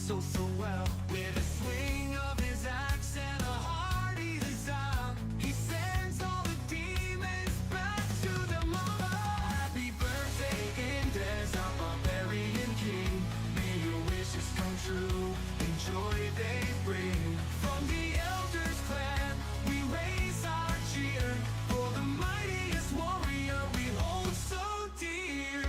so well. With a swing of his axe and a hearty huzzah, he sends all the demons back to the mother. Happy birthday, Indez, our barbarian king. May your wishes come true, and joy they bring. From the elders clan, we raise our cheer for the mightiest warrior we hold so dear.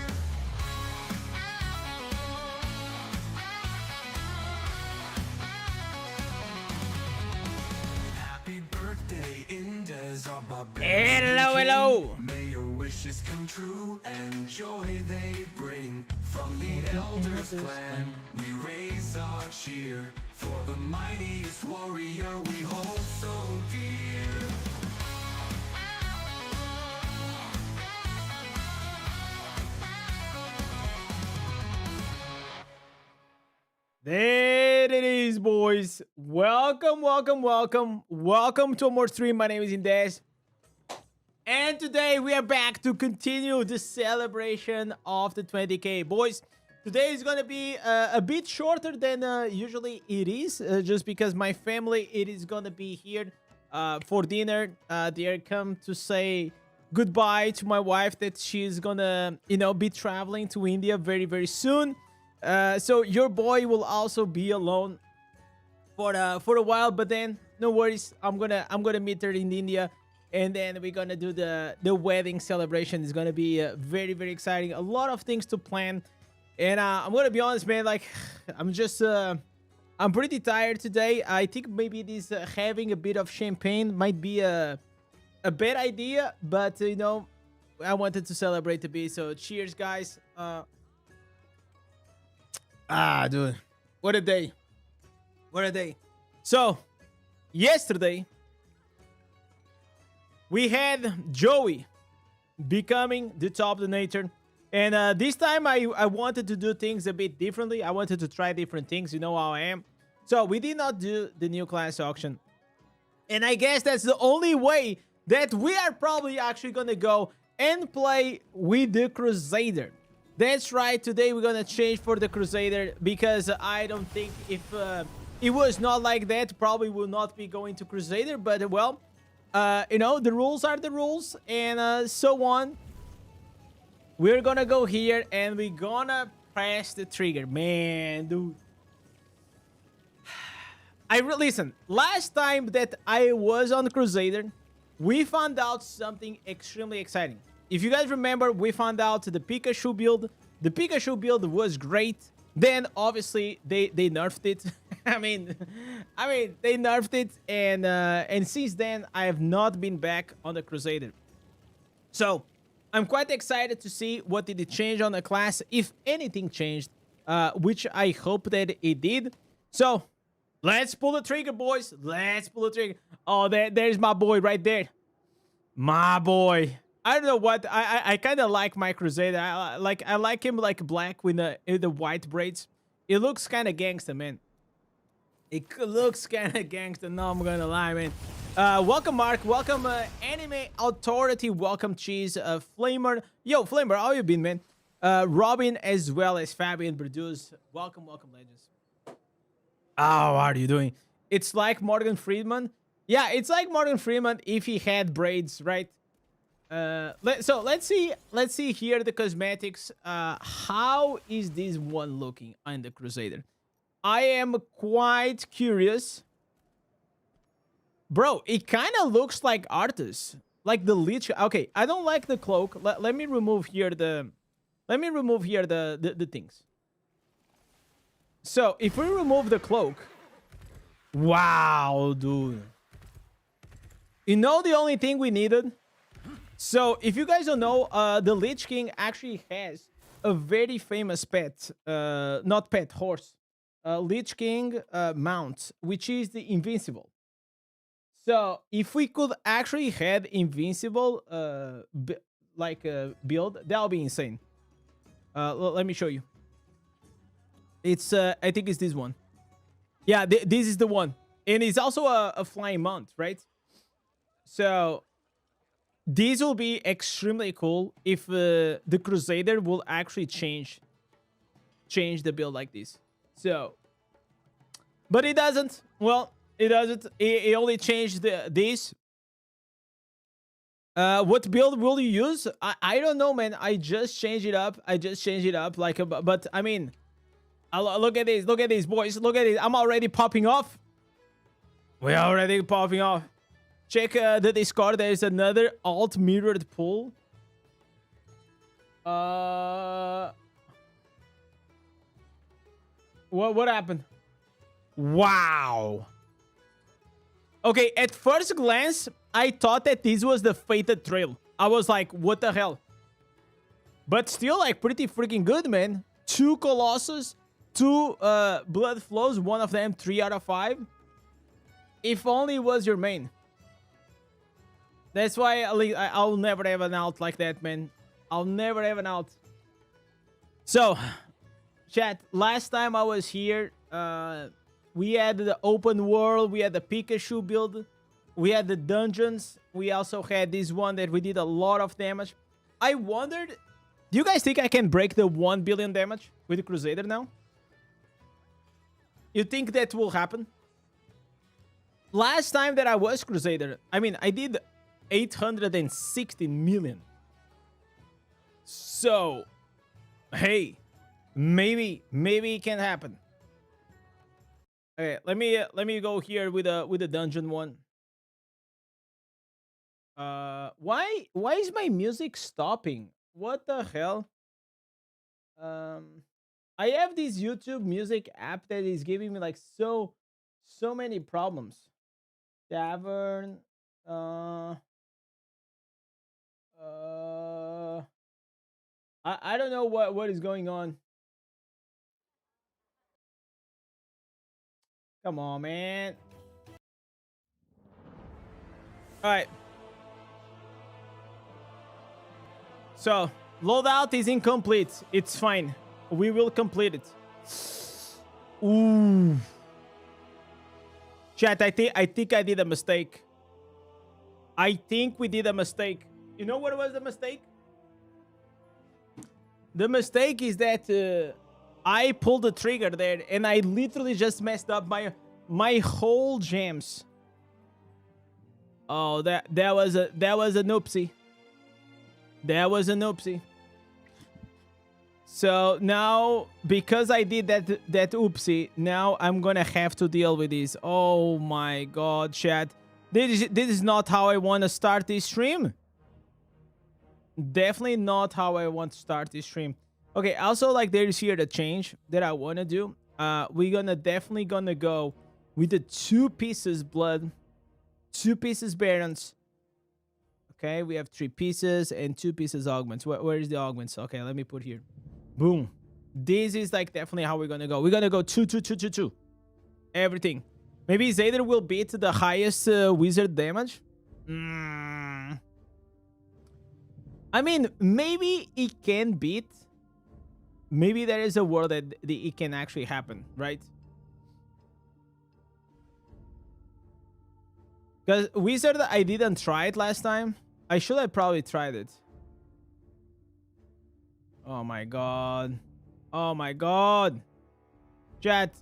Happy birthday, Indez, our barbarian Hello, king. hello. May your wishes come true and joy they bring. From the elders clan, we raise our cheer for the mightiest warrior we hold so dear. There it is, boys. Welcome, welcome, welcome. Welcome to more stream. My name is Indez. And today we are back to continue the celebration of the 20k. Boys, today is going to be a bit shorter than usually it is. Just because my family, it is going to be here for dinner. They are come to say goodbye to my wife that she's going to, be traveling to India very, very soon. So your boy will also be alone for a while, but then no worries. I'm gonna meet her in India, and then we're gonna do the wedding celebration. It's gonna be very, very exciting. A lot of things to plan, and I'm gonna be honest, man. Like I'm pretty tired today. I think maybe this having a bit of champagne might be a bad idea, but I wanted to celebrate a bit. So cheers, guys. Dude, what a day. What a day. So, yesterday, we had Joey becoming the top donator. And this time, I wanted to do things a bit differently. I wanted to try different things. You know how I am. So, we did not do the new class auction. And I guess that's the only way that we are probably actually going to go and play with the Crusader. That's right, today we're gonna change for the Crusader because I don't think if it was not like that, probably will not be going to Crusader, but well, the rules are the rules and so on. We're gonna go here and we're gonna press the trigger. Man, dude. Listen, last time that I was on Crusader, we found out something extremely exciting. If you guys remember, we found out the Pikachu build. The Pikachu build was great. Then, obviously, they nerfed it. I mean, they nerfed it. And since then, I have not been back on the Crusader. So, I'm quite excited to see what did it change on the class, if anything changed, which I hope that it did. So, let's pull the trigger, boys. Let's pull the trigger. Oh, there's my boy right there. My boy. I don't know what I kind of like my Crusader. I like him like black with the white braids. It looks kind of gangster, man. It looks kind of gangster. No, I'm gonna lie, man. Welcome, Mark. Welcome, Anime Authority. Welcome, Cheese. Flamer. Yo, Flamer, how you been, man? Robin as well as Fabian Produce. Welcome, welcome, legends. How are you doing? It's like Morgan Freeman. Yeah, it's like Morgan Freeman if he had braids, right? So let's see here the cosmetics. How is this one looking on the Crusader? I am quite curious. Bro, it kind of looks like Arthas. Like the Lich. Okay, I don't like the cloak. Let me remove here the things. So if we remove the cloak. Wow, dude. You know the only thing we needed? So, if you guys don't know, the Lich King actually has a very famous pet, not pet, horse, Lich King mount, which is the Invincible. So, if we could actually have Invincible, build, that would be insane. Let me show you. It's, I think it's this one. Yeah, this is the one. And it's also a flying mount, right? So... These will be extremely cool if the Crusader will actually change the build like this. So, But it doesn't. Well, it doesn't. It only changed this. What build will you use? I don't know, man. I just changed it up. Like, but I mean, look at this. Look at this, boys. Look at this. I'm already popping off. We're already popping off. Check the Discord. There's another alt mirrored pool. What happened? Wow. Okay, at first glance, I thought that this was the fated trail. I was like, what the hell? But still, like, pretty freaking good, man. 2 Colossus, 2 Blood Flows, one of them 3 out of 5. If only it was your main. That's why I'll never have an alt like that, man. I'll never have an alt. So, chat, last time I was here, we had the open world, we had the Pikachu build, we had the dungeons, we also had this one that we did a lot of damage. I wondered, do you guys think I can break the 1 billion damage with the Crusader now? You think that will happen? Last time that I was Crusader, I mean, I did 860 million. So, hey, maybe it can happen. Okay, let me go here with a dungeon one. Why is my music stopping? What the hell? I have this YouTube music app that is giving me like so many problems. Tavern. I don't know what is going on. Come on, man. All right. So, loadout is incomplete. It's fine. We will complete it. Ooh. Chat, I think I did a mistake. I think we did a mistake. You know what was the mistake? The mistake is that I pulled the trigger there and I literally just messed up my whole gems. Oh, that was an oopsie. That was an oopsie. So now, because I did that oopsie, now I'm gonna have to deal with this. Oh my god, chat. This is not how I want to start this stream. Definitely not how I want to start this stream. Okay, also, like, there is here the change that I want to do. We're definitely gonna go with the 2 pieces blood, 2 pieces barons. Okay, we have 3 pieces and 2 pieces augments. Where is the augments? Okay, let me put here. Boom. This is like definitely how we're gonna go. We're gonna go 2, 2, 2, 2, 2. Everything. Maybe Zader will beat the highest wizard damage. I mean, maybe it can beat. Maybe there is a world that it can actually happen, right? Because wizard, I didn't try it last time. I should have probably tried it. Oh my god. Oh my god. Chat.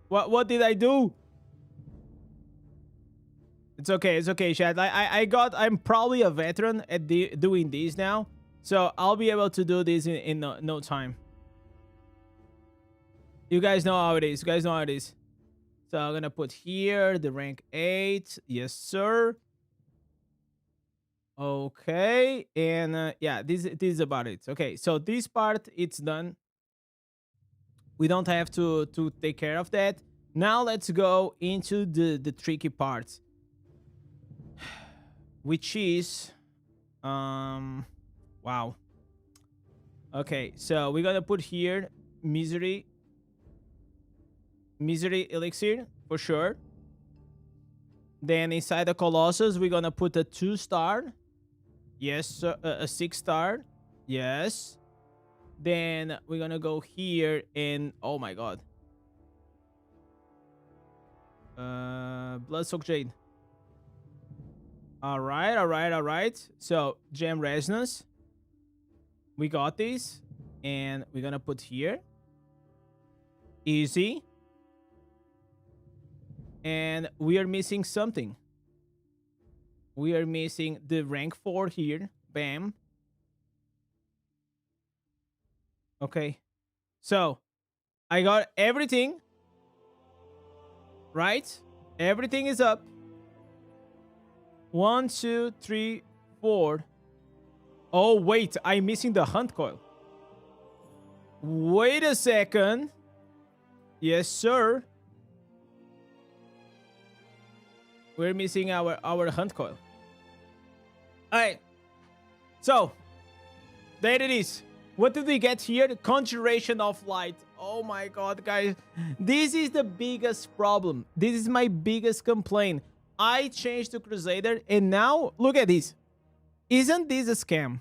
What did I do? It's okay, chat. I'm probably a veteran at doing these now. So I'll be able to do this in no time. You guys know how it is. So I'm gonna put here the rank 8. Yes, sir. Okay, and yeah, this is about it. Okay, so this part, it's done. We don't have to take care of that. Now let's go into the tricky part, which is wow. Okay, so we're gonna put here misery elixir for sure. Then inside the Colossus, we're gonna put a 2-star. Yes, a 6-star. Yes. Then we're gonna go here and oh my god. Bloodsoaked Jade. Alright. So gem resonance. We got this. And we're gonna put here. Easy. And we are missing something. We are missing the rank 4 here. Bam. Okay. So, I got everything. Right? Everything is up. 1, 2, 3, 4. Oh, wait. I'm missing the hunt coil. Wait a second. Yes, sir. We're missing our hunt coil. Alright. So, there it is. What did we get here? The Conjuration of Light. Oh my god, guys. This is the biggest problem. This is my biggest complaint. I changed to Crusader, and now, look at this. Isn't this a scam?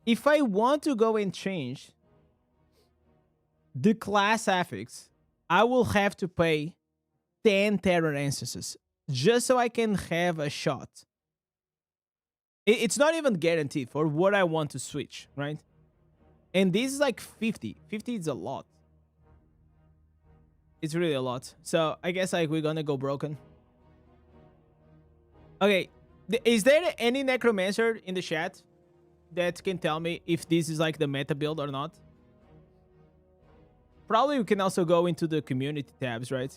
If I want to go and change the class affix, I will have to pay 10 terror instances just so I can have a shot. It's not even guaranteed for what I want to switch, right? And this is like 50. 50 is a lot. It's really a lot. So I guess like we're gonna go broken. Okay. Is there any necromancer in the chat that can tell me if this is like the meta build or not? Probably we can also go into the community tabs, right?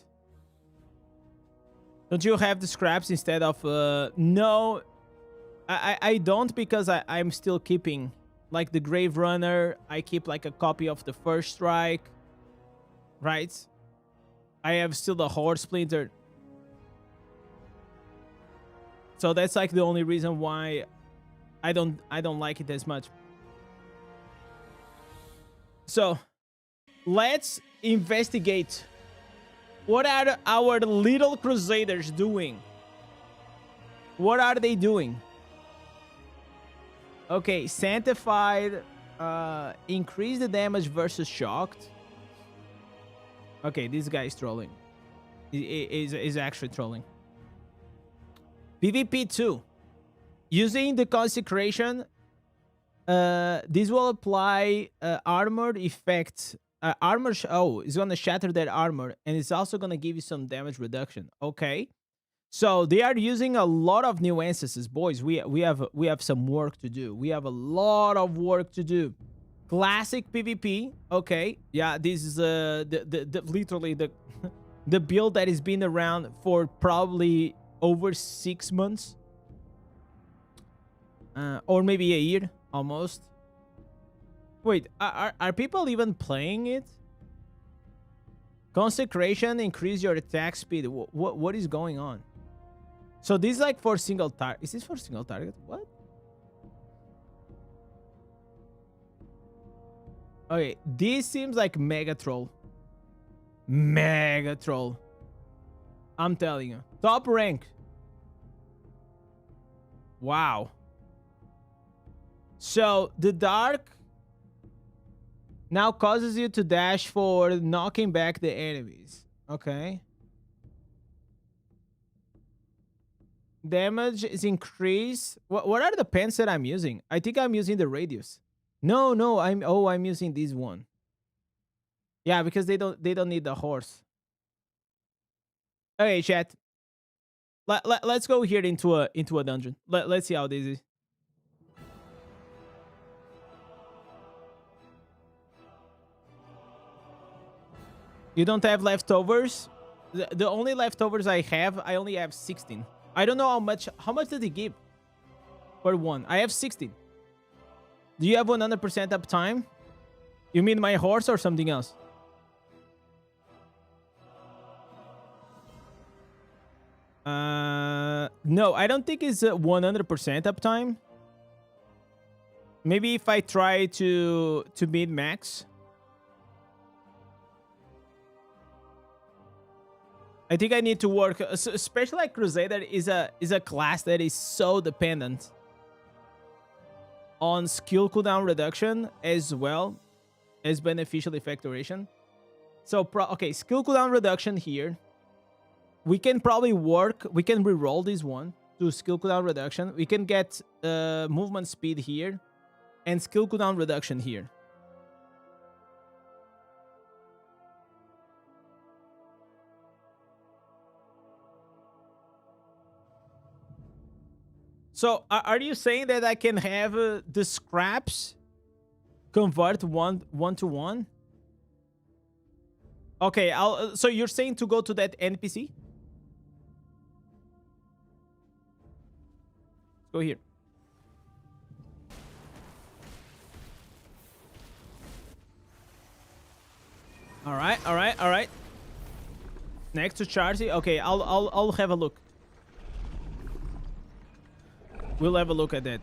Don't you have the scraps instead of... No, I don't, because I'm still keeping like the Grave Runner. I keep like a copy of the First Strike, right? I have still the Horde Splinter. So that's like the only reason why I don't like it as much. So let's investigate. What are our little crusaders doing? What are they doing? Okay, Sanctified. Increase the damage versus Shocked. Okay, this guy is trolling. Is actually trolling. PvP 2. Using the Consecration, this will apply armored effect. It's gonna shatter that armor, and it's also gonna give you some damage reduction. Okay, so they are using a lot of nuances, boys. We have some work to do. We have a lot of work to do. Classic PvP. Okay, yeah, this is literally the the build that has been around for probably over 6 months, or maybe a year almost. Wait, are people even playing it? Consecration, increase your attack speed. What is going on? So this is like for single target. Is this for single target? What? Okay, this seems like mega troll. Mega troll. I'm telling you. Top rank. Wow. So the dark now causes you to dash forward, knocking back the enemies. Okay. Damage is increased. What are the pens that I'm using? I think I'm using the radius. No, I'm using this one. Yeah, because they don't need the horse. Okay, chat. Let's go here into a dungeon. Let's see how this is. You don't have leftovers? The only leftovers I only have 16. I don't know how much did he give for one? I have 16. Do you have 100% uptime? You mean my horse or something else? No, I don't think it's 100% uptime. Maybe if I try to beat max. I think I need to work, especially like Crusader is a class that is so dependent on skill cooldown reduction as well as beneficial effect duration. So, okay, skill cooldown reduction here. We can probably work, we can re-roll this one to skill cooldown reduction. We can get movement speed here and skill cooldown reduction here. So are you saying that I can have the scraps convert one to one? Okay, so you're saying to go to that NPC? Let's go here. All right, all right, all right. Next to Charlie. Okay, I'll have a look. We'll have a look at that.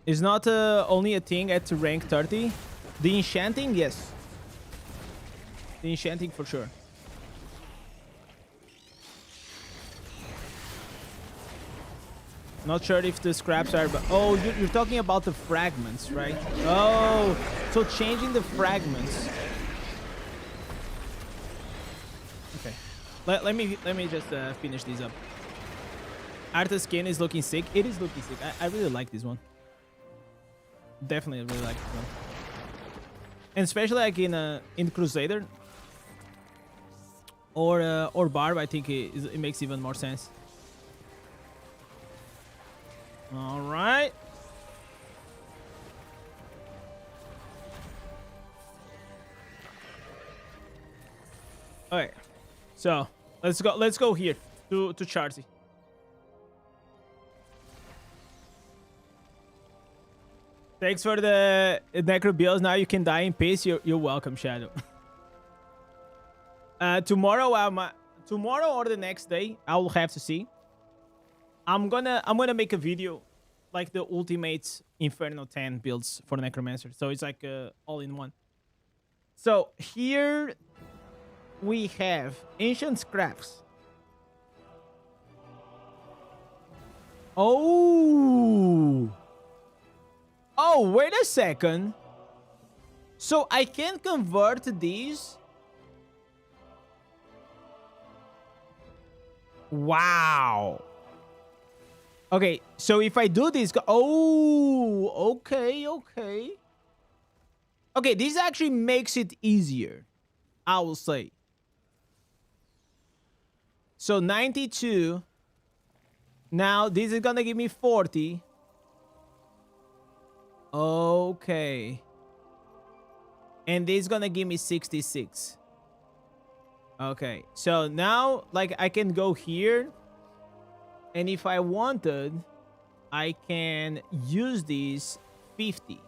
It's not only a thing at rank 30. The enchanting, yes. The enchanting for sure. Not sure if the scraps are... Oh, you're talking about the fragments, right? Oh, so changing the fragments. Okay. Let me just finish these up. Arta's skin is looking sick. It is looking sick. I really like this one. Definitely really like this one. And especially like in Crusader or Barb, I think it makes even more sense. All right. Okay. So let's go here to Charlie. Thanks for the necro bills. Now you can die in peace. You're welcome, Shadow. Tomorrow or the next day, I will have to see. I'm gonna make a video like the ultimate Inferno 10 builds for Necromancer. So it's like all in one. So here we have ancient scraps. Oh, wait a second. So I can convert these. Wow. Okay, so if I do this... Oh, okay. Okay, this actually makes it easier, I will say. So 92. Now, this is gonna give me 40. Okay. And this is gonna give me 66. Okay, so now, like, I can go here. And if I wanted, I can use these 50.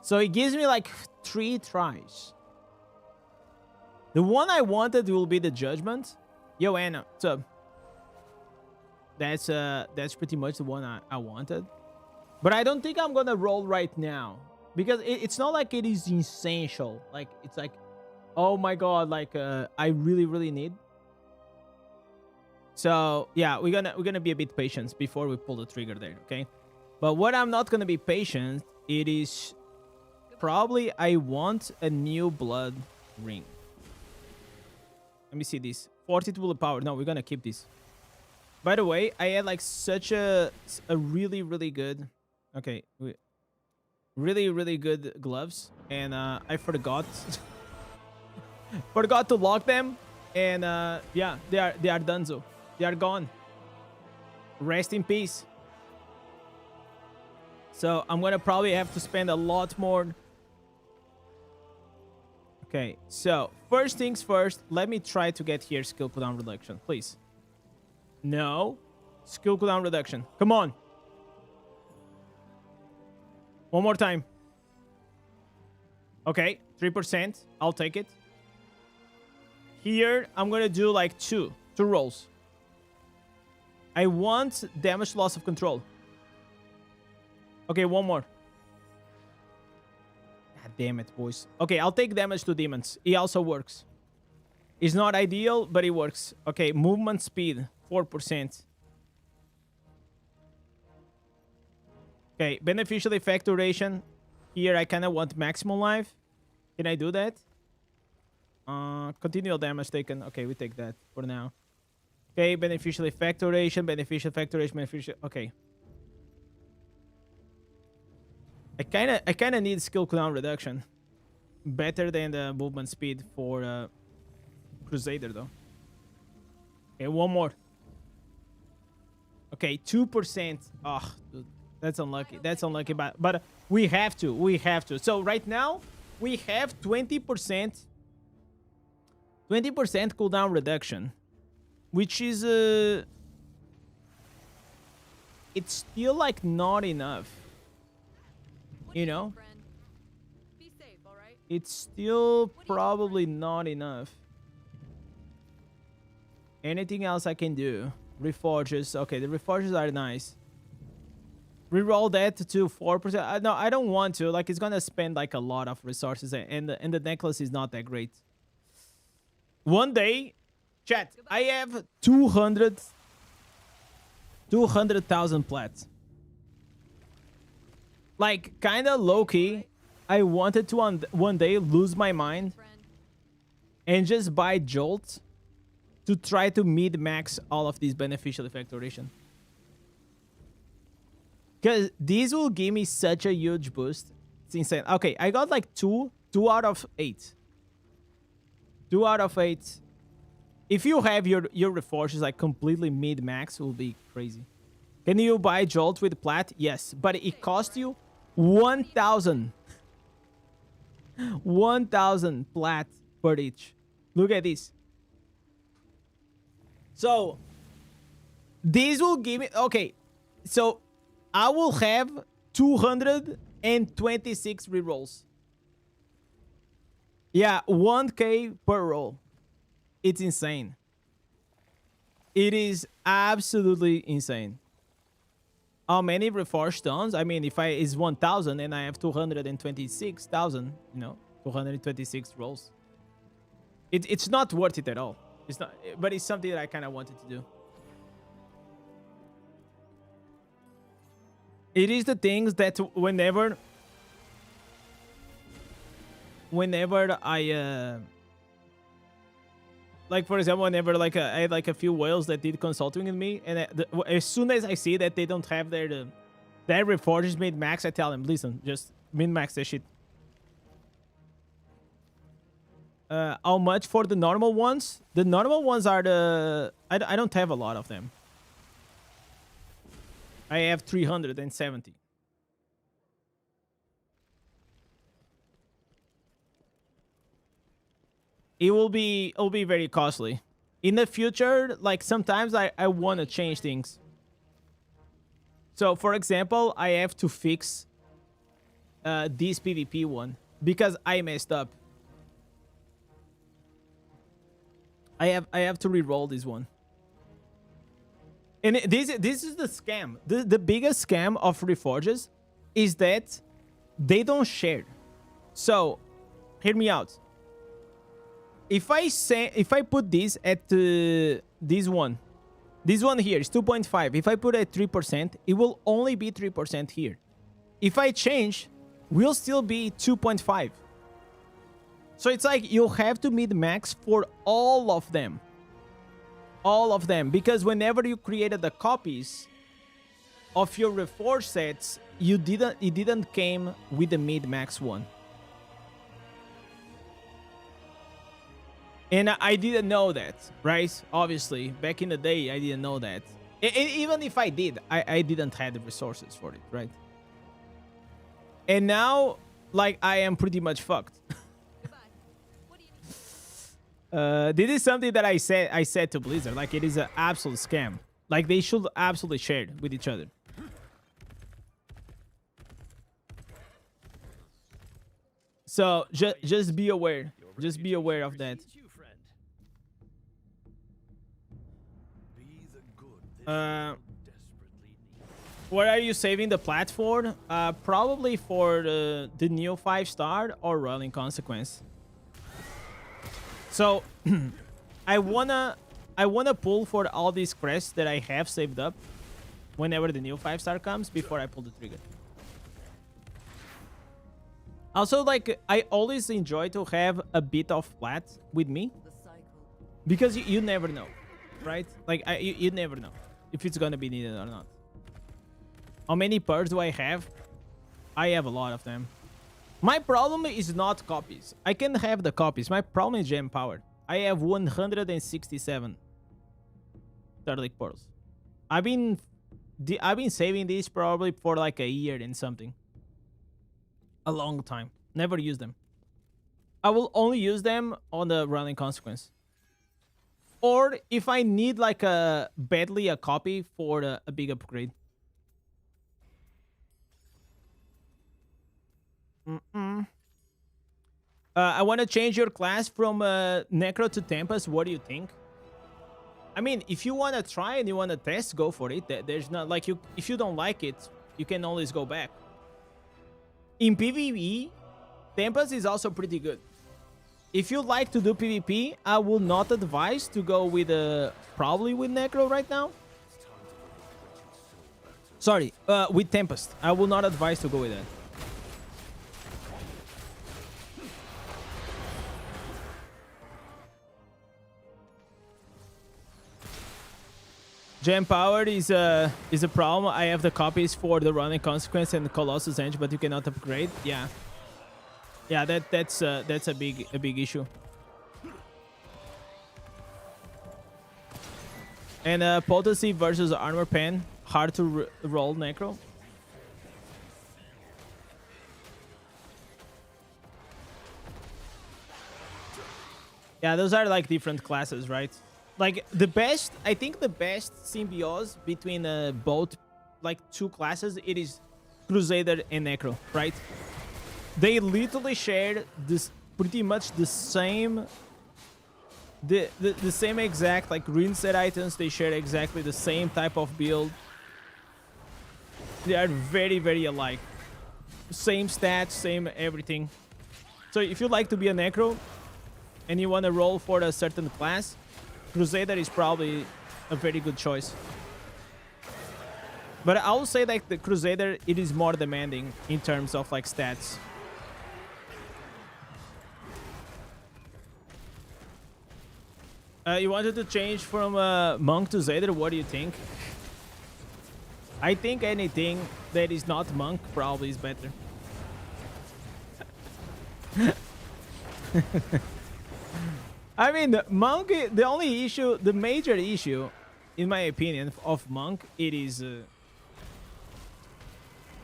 So it gives me like 3 tries. The one I wanted will be the Judgment. Yo, Anna, what's up? That's pretty much the one I wanted. But I don't think I'm gonna roll right now. Because it's not like it is essential. Like, it's like, oh my god, like, I really need. So yeah, we're gonna be a bit patient before we pull the trigger there, okay? But what I'm not gonna be patient, it is probably I want a new blood ring. Let me see this. 42 bullet power. No, we're gonna keep this. By the way, I had like such a really good, okay, really good gloves, and I forgot forgot to lock them, and yeah, they are donezo. They are gone. Rest in peace. So I'm gonna probably have to spend a lot more. Okay, so first things first, let me try to get here skill cooldown reduction, please. No. Skill cooldown reduction. Come on. One more time. Okay, 3%. I'll take it. Here, I'm gonna do like two rolls. I want damage loss of control. Okay, one more. God damn it, boys. Okay, I'll take damage to demons. It also works. It's not ideal, but it works. Okay, movement speed, 4%. Okay, beneficial effect duration. Here, I kind of want maximum life. Can I do that? Continual damage taken. Okay, we take that for now. Okay, beneficial effect duration, beneficial. Okay. I kind of need skill cooldown reduction. Better than the movement speed for Crusader, though. Okay, one more. Okay, 2%. Oh, dude, that's unlucky. That's unlucky, but we have to. We have to. So right now, we have 20%. 20% cooldown reduction, which is it's still like not enough. You know? Be safe, all right? It's still probably not enough. Anything else I can do? Reforges. Okay, the reforges are nice. Reroll that to 4%. No, I don't want to. Like, it's gonna spend like a lot of resources, and the necklace is not that great. One day, chat, I have 200,000 plats. Like, kind of low-key, I wanted to one day lose my mind and just buy Jolt to try to mid-max all of these beneficial effect duration. Because these will give me such a huge boost. It's insane. Okay, I got like 2 out of 8. 2 out of 8. If you have your reforges like completely mid-max, it will be crazy. Can you buy Jolt with plat? Yes, but it costs you 1,000. 1,000 plat per each. Look at this. So, these will give me... Okay, so I will have 226 rerolls. Yeah, 1k per roll. It's insane. It is absolutely insane. How many reforged stones? I mean, if is 1,000 and I have 226,000, you know, 226 rolls. It's not worth it at all. It's not, but it's something that I kind of wanted to do. It is the things that whenever I like, for example, whenever like I had like a few whales that did consulting with me, and as soon as I see that they don't have their reforges mid max, I tell them, listen, just min max that shit. How much for the normal ones? The normal ones are the I don't have a lot of them. I have 370. It'll be very costly. In the future, like sometimes I want to change things. So for example, I have to fix this PvP one because I messed up. I have to re-roll this one. And this is the scam. The biggest scam of Reforges is that they don't share. So, hear me out. If I put this at this one here is 2.5. If I put it at 3%, it will only be 3% here. If I change, will still be 2.5. So it's like you have to mid-max for all of them. All of them. Because whenever you created the copies of your Reforged sets, it didn't came with the mid-max one. And I didn't know that, right? Obviously, back in the day, I didn't know that. Even if I did, I didn't have the resources for it, right? And now, like, I am pretty much fucked. This is something that I said to Blizzard. Like, it is an absolute scam. Like, they should absolutely share it with each other. So, just be aware. Just be aware of that. What are you saving the plat for? Probably for the new 5-star or Rolling Consequence. So, I wanna pull for all these crests that I have saved up whenever the new 5-star comes before I pull the trigger. Also, like, I always enjoy to have a bit of plat with me because you never know, right? Like, you never know if it's gonna be needed or not. How many pearls do I have? I have a lot of them. My problem is not copies. I can have the copies. My problem is gem power. I have 167 Starlight pearls. I've been I've been saving these probably for like a year and something. A long time. Never use them. I will only use them on the running consequence. Or if I need like badly a copy for a big upgrade. I want to change your class from Necro to Tempest. What do you think? I mean, if you want to try and you want to test, go for it. There's not like if you don't like it, you can always go back. In PvE, Tempest is also pretty good. If you like to do PvP, I will not advise to go with probably with Necro right now. Sorry, with Tempest. I will not advise to go with that. Gem powered is a problem. I have the copies for the running consequence and the Colossus Edge, but you cannot upgrade. Yeah, yeah, that's a big issue. And potency versus armor pen, hard to roll Necro. Yeah, those are like different classes, right? Like I think the best symbiosis between both like two classes, it is Crusader and Necro, right? They literally share this pretty much the same the same exact like rune set items. They share exactly the same type of build. They are very alike. Same stats, same everything. So if you like to be a Necro and you want to roll for a certain class, Crusader is probably a very good choice. But I will say like the Crusader, it is more demanding in terms of like stats. You wanted to change from Monk to Zader, what do you think? I think anything that is not Monk probably is better. I mean, Monk, the only issue, the major issue, in my opinion, of Monk, it is...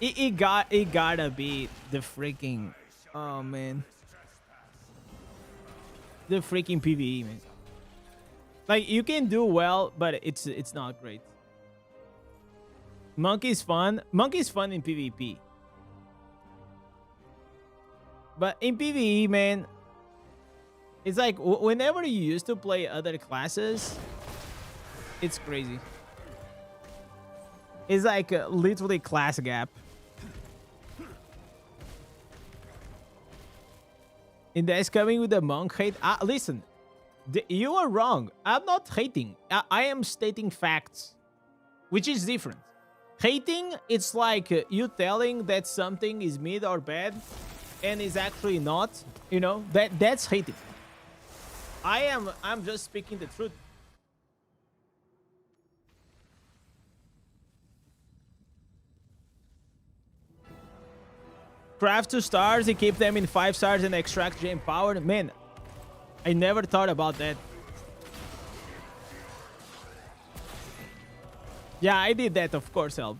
it gotta be the freaking... Oh, man. The freaking PvE, man. Like, you can do well, but it's not great. Monk is fun. Monk is fun in PvP. But in PvE, man... It's like, whenever you used to play other classes, it's crazy. It's like literally class gap. Indez coming with the Monk hate. Listen, you are wrong. I'm not hating. I am stating facts, which is different. Hating, it's like you telling that something is mid or bad and is actually not. You know, that's hating. I'm just speaking the truth. Craft 2 stars, and keep them in 5 stars and extract gem power. Man, I never thought about that. Yeah, I did that, of course, help.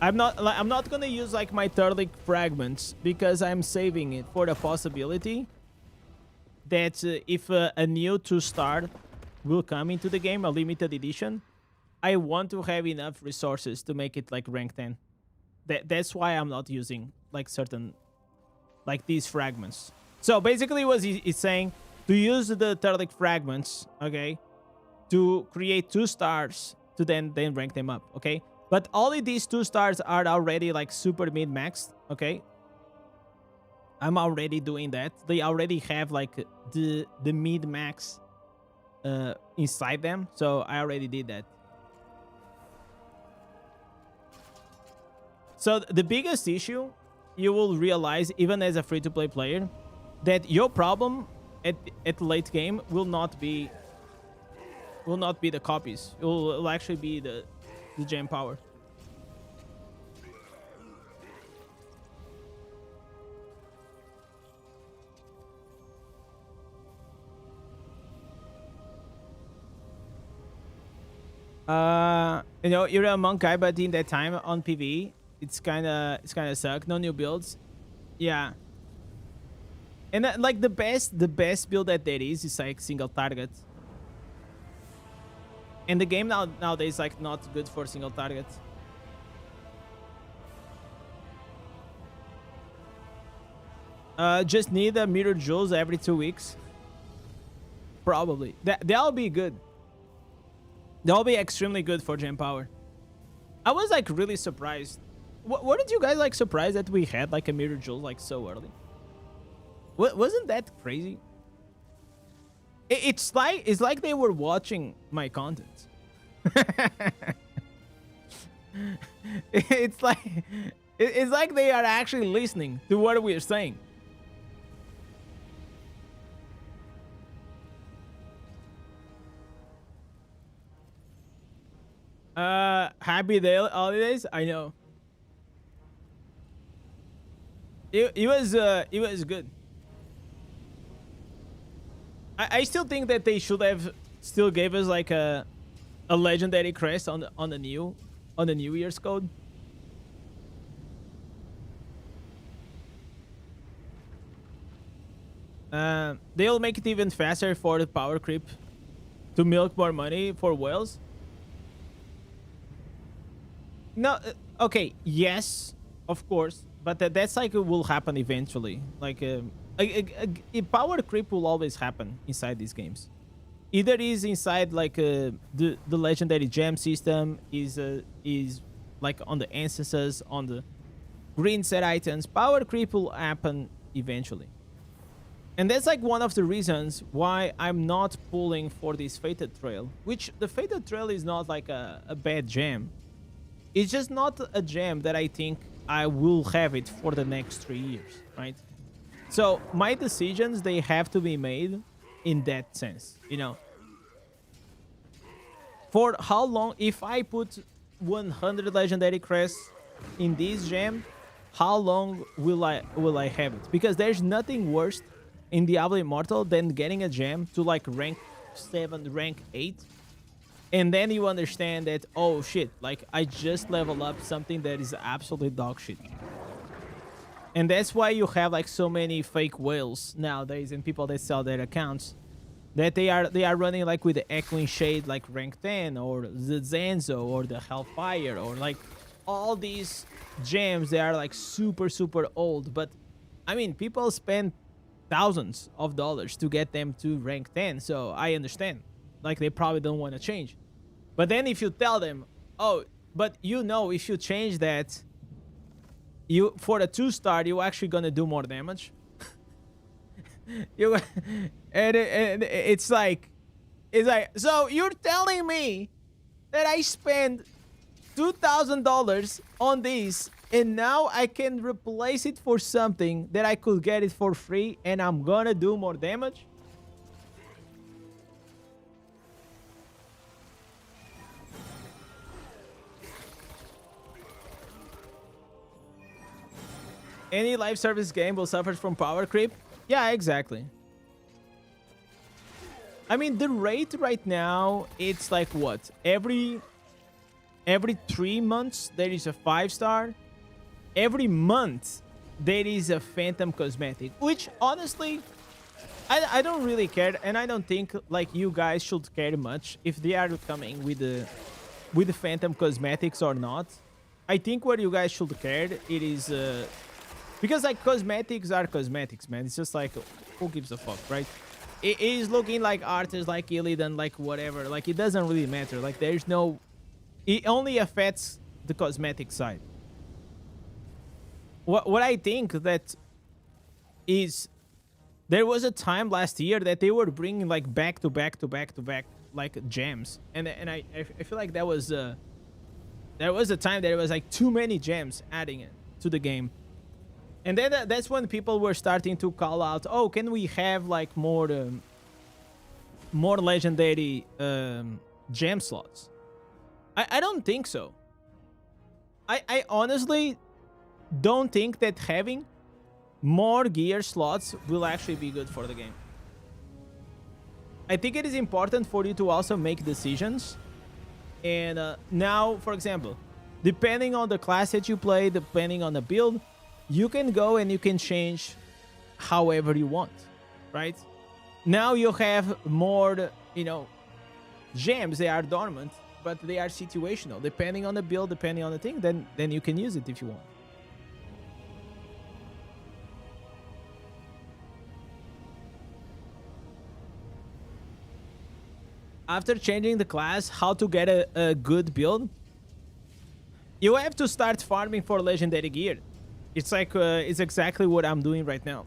I'm not gonna use like my Turtlic fragments because I'm saving it for the possibility that if a new 2-star will come into the game, a limited edition, I want to have enough resources to make it like rank 10. That's why I'm not using like certain like these fragments. So basically what he's saying, to use the Turtlic fragments, okay, to create 2 stars to then rank them up, okay? But only these 2 stars are already like super mid-maxed, okay? I'm already doing that. They already have like the mid-max inside them, so I already did that. So the biggest issue you will realize, even as a free-to-play player, that your problem at late game will not be the copies. It will actually be the gem power. You know, you're a monk guy, but in that time on PvE, it's kind of suck. No new builds. Yeah. And like the best build that there is like single target. And the game nowadays like not good for single target. Just need a mirror jewels every 2 weeks. Probably. That'll be good. That'll be extremely good for gem power. I was like really surprised. What did you guys like surprised that we had like a mirror jewel like so early? Wasn't that crazy? It's like they were watching my content. it's like they are actually listening to what we are saying. Happy day holidays. I know. It was good. I still think that they should have still gave us like a legendary crest on the New Year's code. They'll make it even faster for the power creep to milk more money for whales. No, okay, yes, of course, but that's like it will happen eventually. Like a power creep will always happen inside these games. Either is inside like the legendary gem system, is like on the instances, on the green set items. Power creep will happen eventually, and that's like one of the reasons why I'm not pulling for this fated trail. Which the fated trail is not like a bad gem. It's just not a gem that I think I will have it for the next 3 years, right? So my decisions, they have to be made in that sense, you know. For how long, if I put 100 legendary crests in this gem, how long will I have it? Because there's nothing worse in Diablo Immortal than getting a gem to like rank 7, rank 8. And then you understand that, oh shit, like I just leveled up something that is absolutely dog shit. And that's why you have like so many fake whales nowadays and people that sell their accounts, that they are running like with the Echoing Shade like rank 10, or the Zenzo, or the Hellfire, or like all these gems. They are like super old, but I mean people spend thousands of dollars to get them to rank 10, so I understand. Like they probably don't want to change. But then if you tell them, oh, but you know, if you change that, you for the 2-star, you're actually gonna do more damage. And it's like, so you're telling me that I spend $2,000 on this, and now I can replace it for something that I could get it for free, and I'm gonna do more damage? Any live service game will suffer from power creep. Yeah, exactly. I mean, the rate right now, it's like what? Every 3 months, there is a 5-star. Every month, there is a phantom cosmetic. Which, honestly, I don't really care. And I don't think, like, you guys should care much if they are coming with the phantom cosmetics or not. I think what you guys should care, it is... because, like, cosmetics are cosmetics, man. It's just like, who gives a fuck, right? It is looking like artists, like Illidan, like whatever. Like, it doesn't really matter. Like, there's no... It only affects the cosmetic side. What I think that is... There was a time last year that they were bringing, like, back to back, like, gems. And I feel like that was... there was a time that there was, like, too many gems adding it to the game. And then that's when people were starting to call out, oh, can we have like more legendary gem slots? I don't think so. I honestly don't think that having more gear slots will actually be good for the game. I think it is important for you to also make decisions And now, for example, depending on the class that you play, depending on the build, you can go and you can change however you want, right? Now you have more, you know, gems. They are dormant, but they are situational. Depending on the build, depending on the thing, then you can use it if you want. After changing the class, how to get a good build? You have to start farming for legendary gear. It's like it's exactly what I'm doing right now.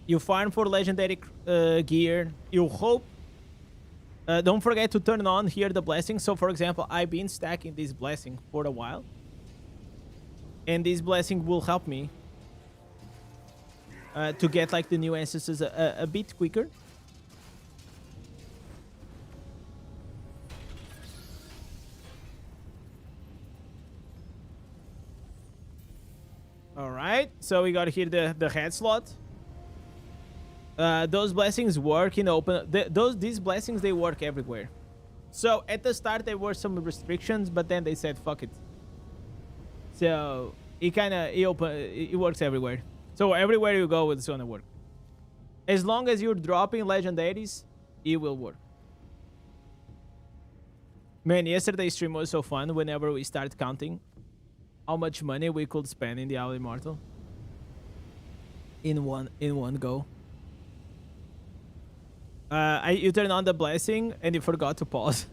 You farm for legendary gear. You hope. Don't forget to turn on here the blessing. So, for example, I've been stacking this blessing for a while, and this blessing will help me to get like the new ancestors a bit quicker. All right, so we got here the head slot. Those blessings work in open. These blessings, they work everywhere. So at the start there were some restrictions, but then they said fuck it. So it works everywhere. So everywhere you go, it's gonna work. As long as you're dropping legendaries, it will work. Man, yesterday's stream was so fun. Whenever we start counting how much money we could spend in Diablo Immortal in one go. You turn on the blessing and you forgot to pause.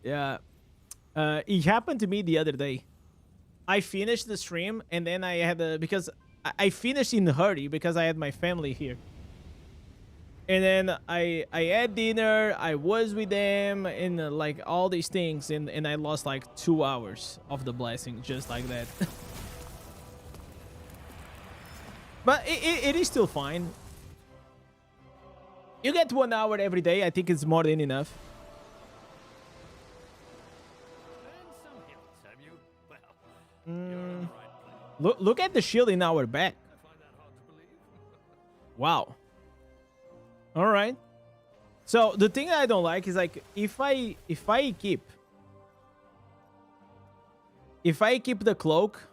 Yeah. It happened to me the other day. I finished the stream and then I had because I finished in a hurry because I had my family here. And then I had dinner, I was with them, and like all these things, and I lost like 2 hours of the blessing just like that. But it is still fine. You get 1 hour every day. I think it's more than enough. Look at the shield in our back. Wow. All right. So the thing I don't like is like if I keep the cloak,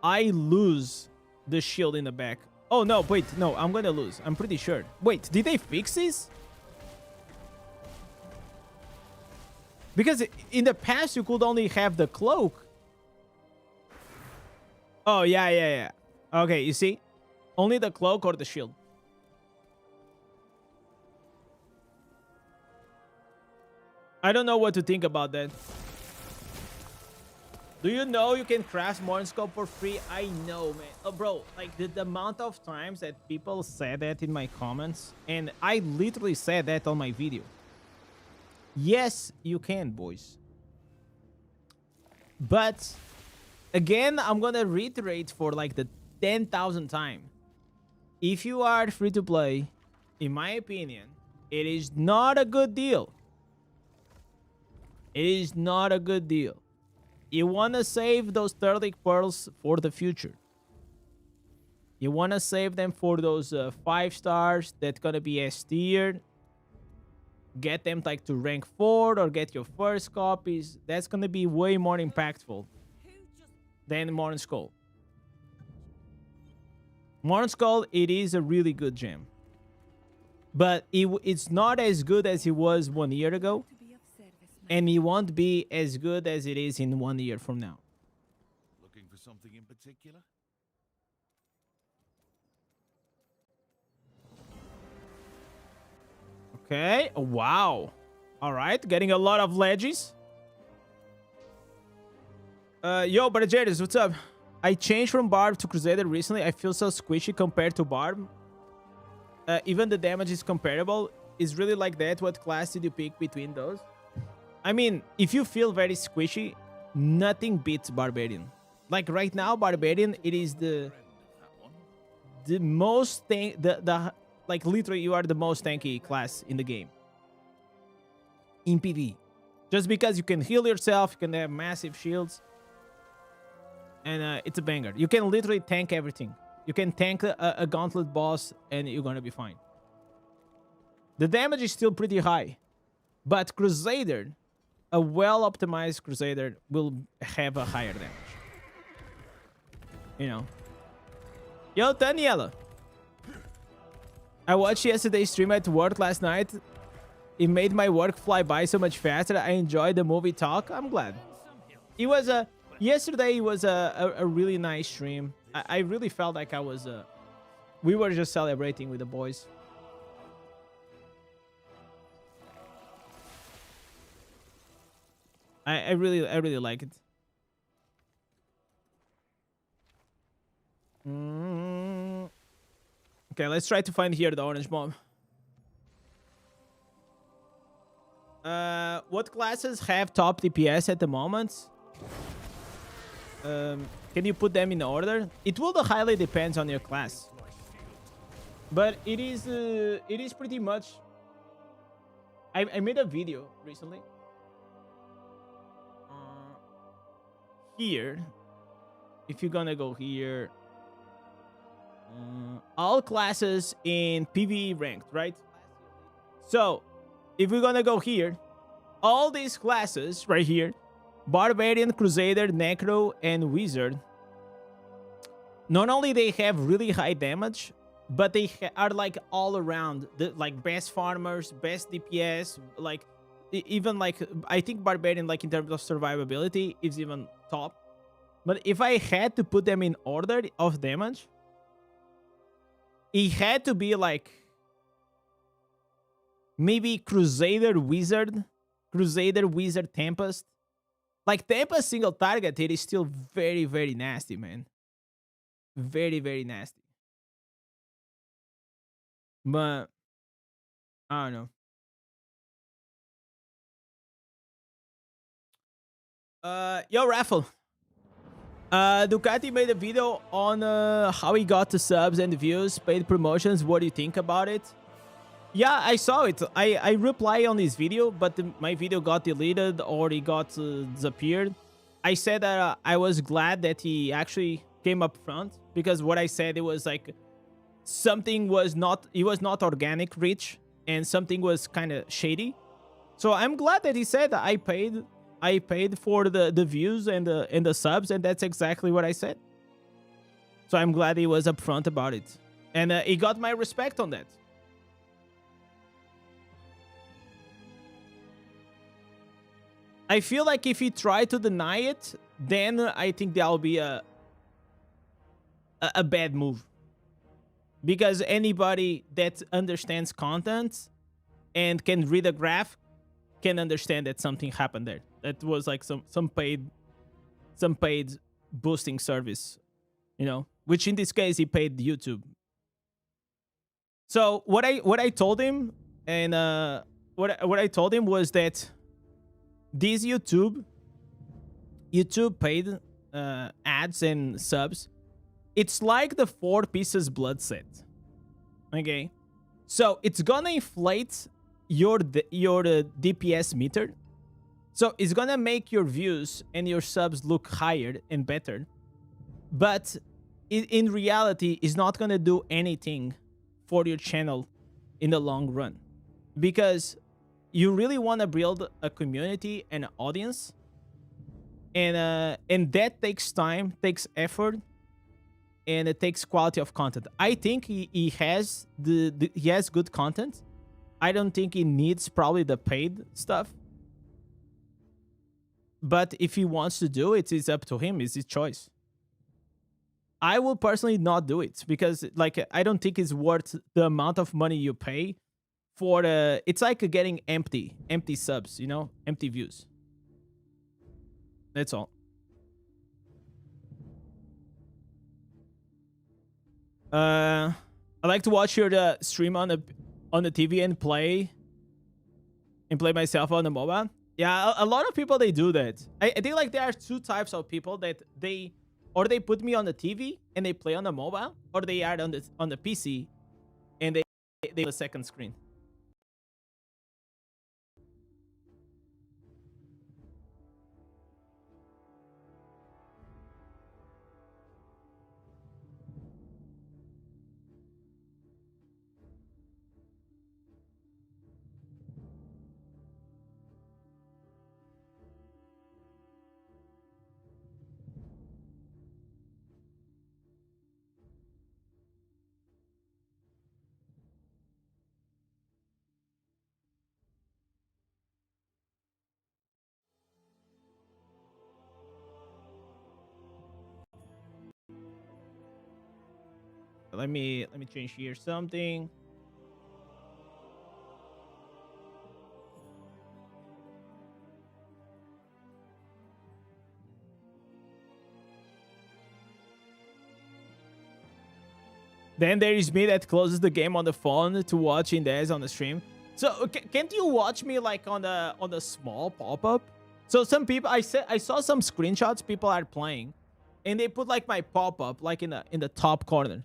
I lose the shield in the back. Oh no, wait, no, I'm gonna lose. I'm pretty sure. Wait, did they fix this? Because in the past you could only have the cloak. Oh yeah. Okay, you see? Only the cloak or the shield. I don't know what to think about that. Do you know you can craft Morning Scope for free? I know, man. Oh, bro, like the amount of times that people said that in my comments, and I literally said that on my video. Yes, you can, boys. But again, I'm gonna reiterate for like the 10,000th time. If you are free to play, in my opinion, it is not a good deal. It is not a good deal. You want to save those Sterling Pearls for the future. You want to save them for those 5 stars that's going to be S tier. Get them like to rank 4 or get your first copies. That's going to be way more impactful than Morning Skull. Morning Skull, it is a really good gem. But it's not as good as it was 1 year ago. And it won't be as good as it is in 1 year from now. Looking for something in particular? Okay. Wow. All right. Getting a lot of ledges. Yo, but Jadis, what's up? I changed from Barb to Crusader recently. I feel so squishy compared to Barb. Even the damage is comparable. Is really like that? What class did you pick between those? I mean, if you feel very squishy, nothing beats Barbarian. Like right now, Barbarian, it is the most like literally you are the most tanky class in the game. In PV. Just because you can heal yourself, you can have massive shields. And it's a banger. You can literally tank everything. You can tank a gauntlet boss and you're gonna be fine. The damage is still pretty high. But Crusader, a well-optimized Crusader, will have a higher damage. You know. Yo, Daniela. I watched yesterday's stream at work last night. It made my work fly by so much faster. I enjoyed the movie talk. I'm glad. It was a... Yesterday was a really nice stream. I really felt like I was... we were just celebrating with the boys. I really like it. Okay, let's try to find here the orange mob. What classes have top DPS at the moment? Can you put them in order? It will highly depends on your class, but it is pretty much. I made a video recently. Here, if you're gonna go here, all classes in PvE ranked, right? So, if we're gonna go here, all these classes right here, Barbarian, Crusader, Necro, and Wizard, not only they have really high damage, but they are like all around the like best farmers, best DPS, like even like I think Barbarian like in terms of survivability is even top. But if I had to put them in order of damage, it had to be like maybe Crusader, Wizard, Tempest. Like Tempest single target, it is still very, very nasty, man. Very, very nasty. But I don't know. Yo, Raffle. Ducati made a video on how he got the subs and the views, paid promotions. What do you think about it? Yeah, I saw it. I reply on this video, but my video got deleted or it got disappeared. I said that I was glad that he actually came up front, because what I said, it was like something was not, it was not organic reach and something was kind of shady. So I'm glad that he said that I paid for the views and the subs, and that's exactly what I said. So I'm glad he was upfront about it, and he got my respect on that. I feel like if he tried to deny it, then I think that'll be a bad move, because anybody that understands content and can read a graph can understand that something happened there. That was like some paid boosting service, you know, which in this case he paid YouTube. So what I told him, and what I told him was that this YouTube paid ads and subs, it's like the 4 pieces blood set. Okay, so it's gonna inflate your DPS meter. So it's gonna make your views and your subs look higher and better, but in reality, it's not gonna do anything for your channel in the long run, because you really want to build a community and an audience, and that takes time, takes effort, and it takes quality of content. I think he has he has good content. I don't think he needs probably the paid stuff. But if he wants to do it, it's up to him. It's his choice. I will personally not do it, because like I don't think it's worth the amount of money you pay for the. It's like getting empty subs, you know, empty views. That's all. I like to watch your stream on the TV and play myself on the mobile. Yeah, a lot of people, they do that. I think like there are 2 types of people, that they put me on the TV and they play on the mobile, or they add on the PC and they the second screen. let me change here something. Then there is me that closes the game on the phone to watch Indez on the stream. So can't you watch me like on the small pop-up? So some people, I saw some screenshots people are playing, and they put like my pop-up like in the top corner.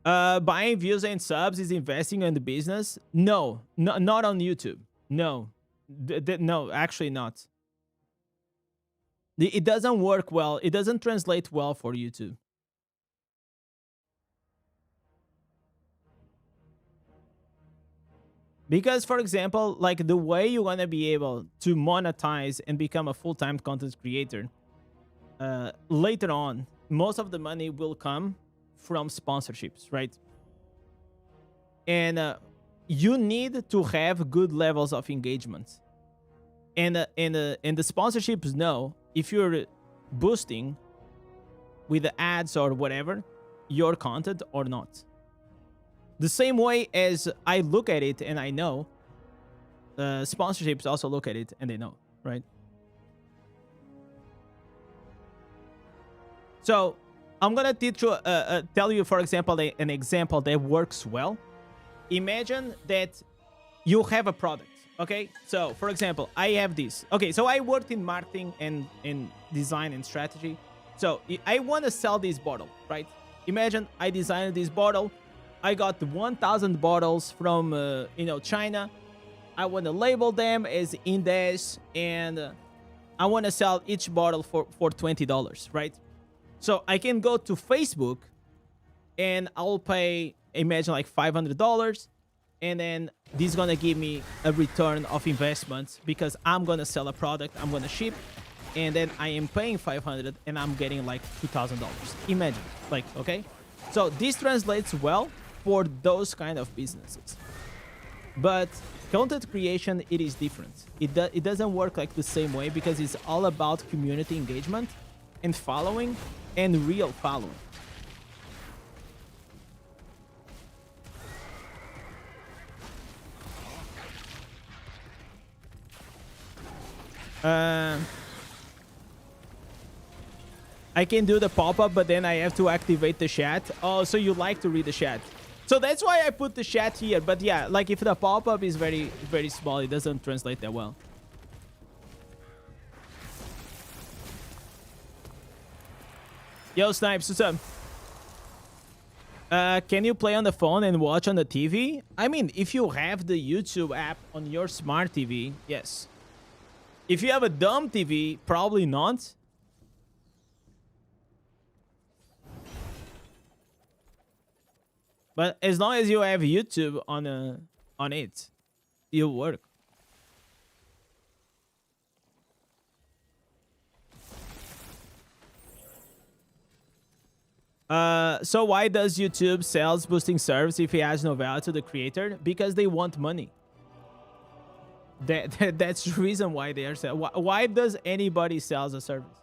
Buying views and subs is investing in the business. No, not on YouTube. No, no, actually not. It doesn't work well. It doesn't translate well for YouTube. Because, for example, like the way you're gonna be able to monetize and become a full-time content creator, later on, most of the money will come from sponsorships, right? And you need to have good levels of engagement. And the sponsorships know if you're boosting with the ads or whatever your content or not. The same way as I look at it and I know, sponsorships also look at it and they know, right? So I'm gonna tell you, for example, an example that works well. Imagine that you have a product, okay? So, for example, I have this. Okay, so I worked in marketing and in design and strategy. So I want to sell this bottle, right? Imagine I designed this bottle. I got 1,000 bottles from, China. I want to label them as Indez, and I want to sell each bottle for $20, right? So I can go to Facebook, and I'll pay, imagine like $500, and then this is gonna give me a return of investment because I'm gonna sell a product, I'm gonna ship, and then I am paying $500 and I'm getting like $2,000. Imagine, like, okay? So this translates well for those kind of businesses. But content creation, it is different. It doesn't work like the same way because it's all about community engagement and following and real following. I can do the pop-up, but then I have to activate the chat. Oh, so you like to read the chat. So that's why I put the chat here. But yeah, like if the pop-up is very, very small, it doesn't translate that well. Yo, Snipes, what's up? Can you play on the phone and watch on the TV? I mean, if you have the YouTube app on your smart TV, yes. If you have a dumb TV, probably not. But as long as you have YouTube on it, it'll work. So why does YouTube sales boosting service if it has no value to the creator? Because they want money. That's the reason why they are selling. Why does anybody sell a service?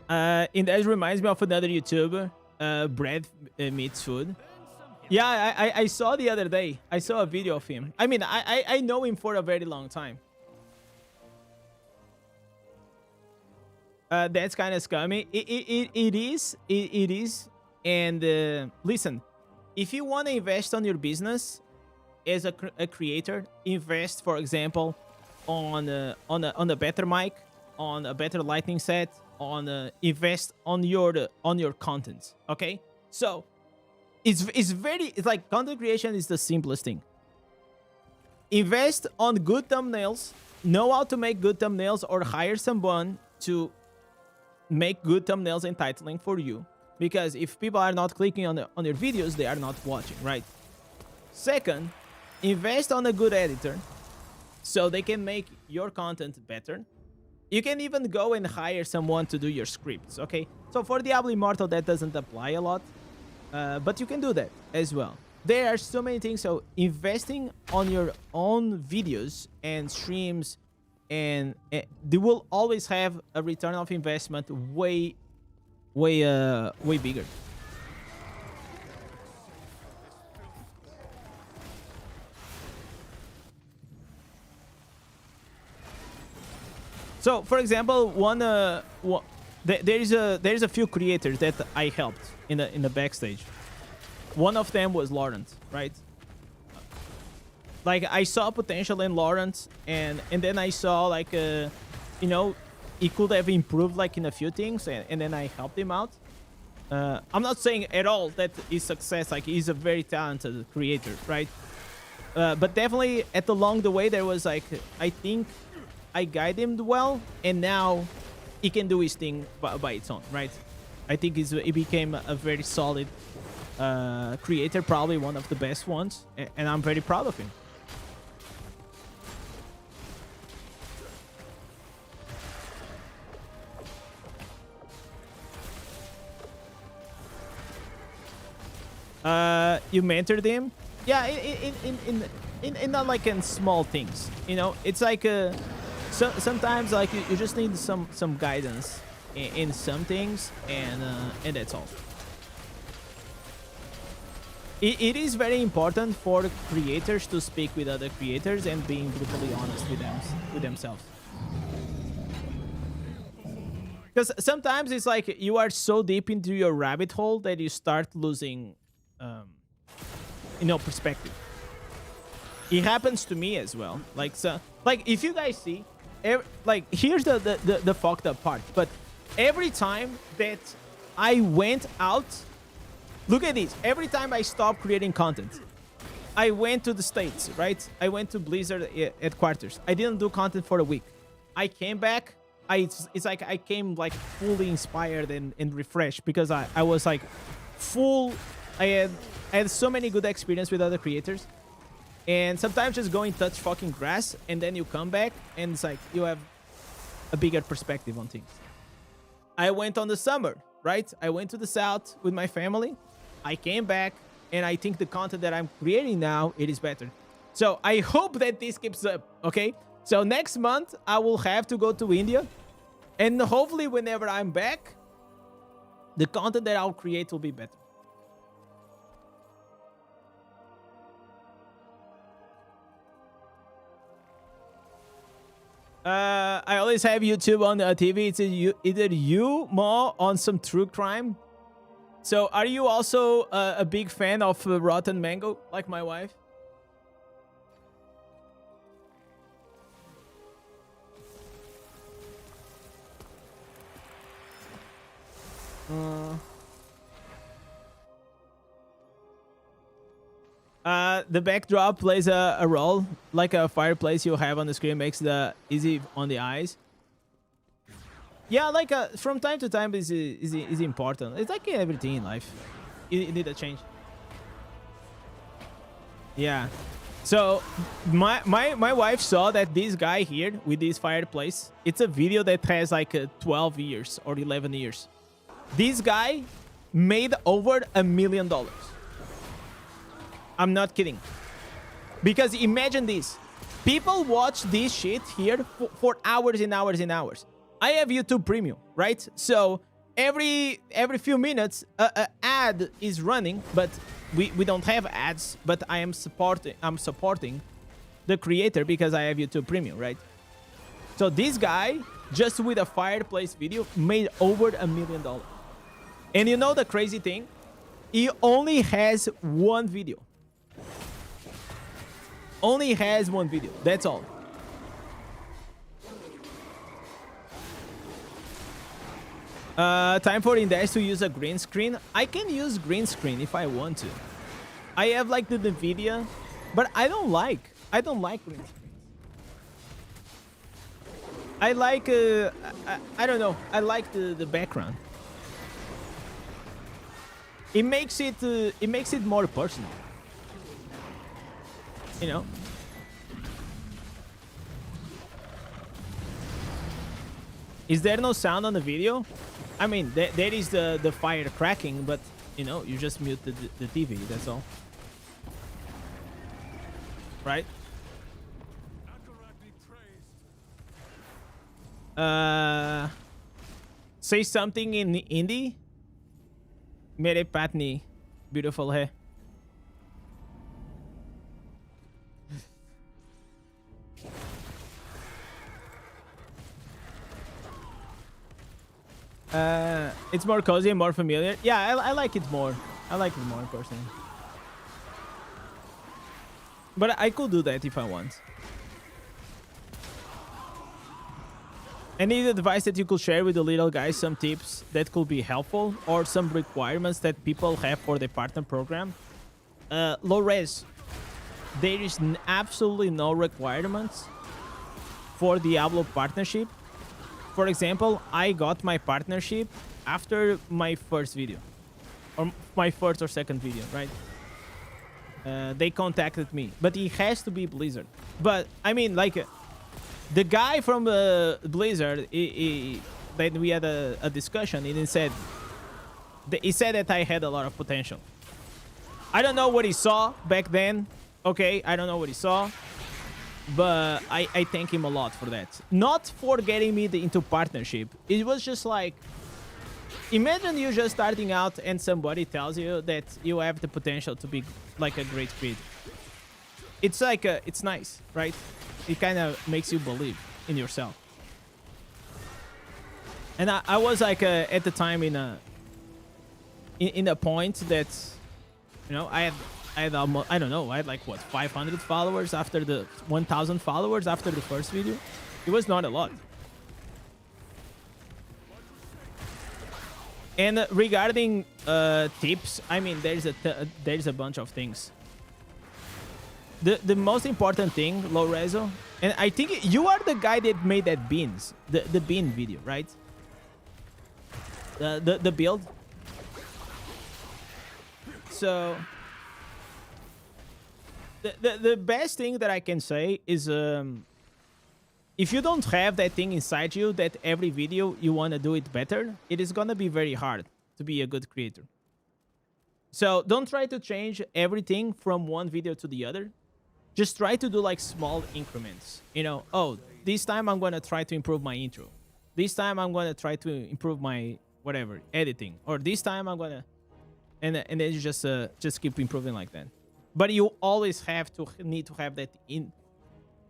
Indez reminds me of another YouTuber, Bread Meets Food. Yeah, I saw the other day. I saw a video of him. I mean, I know him for a very long time. That's kind of scummy. It is. And listen, if you want to invest on your business as a creator, invest, for example, on a better mic, on a better lighting set, invest on your content. Okay, so it's like content creation is the simplest thing. Invest on good thumbnails, know how to make good thumbnails, or hire someone to make good thumbnails and titling for you. Because if people are not clicking on your videos, they are not watching, right? Second, invest on a good editor so they can make your content better. You can even go and hire someone to do your scripts, okay? So for Diablo Immortal, that doesn't apply a lot, but you can do that as well. there are so many things. So investing on your own videos and streams, and they will always have a return of investment way bigger. So, for example, there's a few creators that I helped in the backstage. One of them was Lawrence, right? Like, I saw potential in Lawrence, and then I saw, like, you know, he could have improved, like, in a few things, and then I helped him out. I'm not saying at all that his success, like, he's a very talented creator, right? But definitely along the way there was, like, I think I guided him well, and now he can do his thing by its own, right? I think he became a very solid creator, probably one of the best ones, and I'm very proud of him. You mentored him? Yeah, in not like in small things, you know. It's like sometimes like you just need some guidance in some things, and that's all. It is very important for creators to speak with other creators and being brutally honest with themselves. Because sometimes it's like you are so deep into your rabbit hole that you start losing, you know, perspective. It happens to me as well. Like, so, like, if you guys see, like, here's the fucked up part. But every time that I went out, look at this. Every time I stopped creating content, I went to the States, right? I went to Blizzard headquarters. I didn't do content for a week. I came back. It's like I came like fully inspired and refreshed, because I was like full. I had so many good experience with other creators, and sometimes just going touch fucking grass, and then you come back and it's like you have a bigger perspective on things. I went on the summer, right? I went to the south with my family. I came back, and I think the content that I'm creating now, it is better. So I hope that this keeps up, okay? So next month, I will have to go to India, and hopefully whenever I'm back, the content that I'll create will be better. I always have YouTube on the TV. It's either you, Mo, on some true crime. So are you also a big fan of Rotten Mango, like my wife? The backdrop plays a role, like a fireplace you have on the screen makes the easy on the eyes. Yeah, like from time to time is important. It's like everything in life. You need a change. Yeah. So my wife saw that this guy here with this fireplace, it's a video that has like 12 years or 11 years. This guy made over $1 million. I'm not kidding. Because imagine this. People watch this shit here for hours and hours and hours. I have YouTube Premium, right? So every few minutes, an ad is running, but we don't have ads. But I'm supporting the creator because I have YouTube Premium, right? So this guy, just with a fireplace video, made over $1 million. And you know the crazy thing? He only has one video. Only has one video. That's all. Time for Indez to use a green screen. I can use green screen if I want to. I have like the NVIDIA, but I don't like green screens. I like I don't know. I like the background. It makes it more personal. You know. Is there no sound on the video? I mean, there is the fire cracking, but you know, you just mute the TV. That's all. right? Say something in Hindi. Mere patni, beautiful hai. It's more cozy and more familiar. Yeah, I like it more. I like it more personally. But I could do that if I want. Any advice that you could share with the little guys, some tips that could be helpful, or some requirements that people have for the partner program? Low res. There is absolutely no requirements for Diablo partnership. For example, I got my partnership after my first video, or my first or second video, right? They contacted me, but it has to be Blizzard. But I mean, like, the guy from Blizzard, that we had a discussion, and he said that I had a lot of potential. I don't know what he saw back then. Okay, I don't know what he saw, but I thank him a lot for that. Not for getting me into partnership. It was just like, imagine you just starting out and somebody tells you that you have the potential to be like a great creator. It's like it's nice, right? It kind of makes you believe in yourself. And I was like at the time in a point that, you know, I had almost, I don't know, I had like what, 500 followers after the 1,000 followers after the first video. It was not a lot. And regarding tips, I mean, there's a bunch of things. The most important thing, low reso, and I think you are the guy that made that beans, the bean video, right? The build. So the best thing that I can say is if you don't have that thing inside you that every video you want to do it better, it is gonna be very hard to be a good creator. So don't try to change everything from one video to the other. Just try to do like small increments. You know, oh, this time I'm gonna try to improve my intro. This time I'm gonna try to improve my whatever editing. Or this time I'm gonna, and then you just keep improving like that. But you always need to have that in,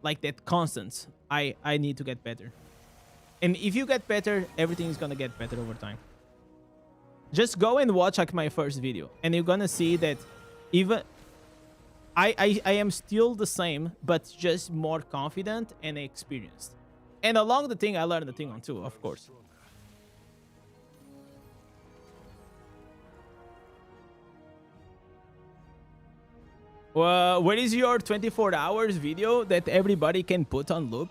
like that constant. I need to get better. And if you get better, everything is gonna get better over time. Just go and watch like my first video, and you're gonna see that even I am still the same, but just more confident and experienced. And along the thing, I learned the thing on too, of course. Well, what is your 24 hours video that everybody can put on loop?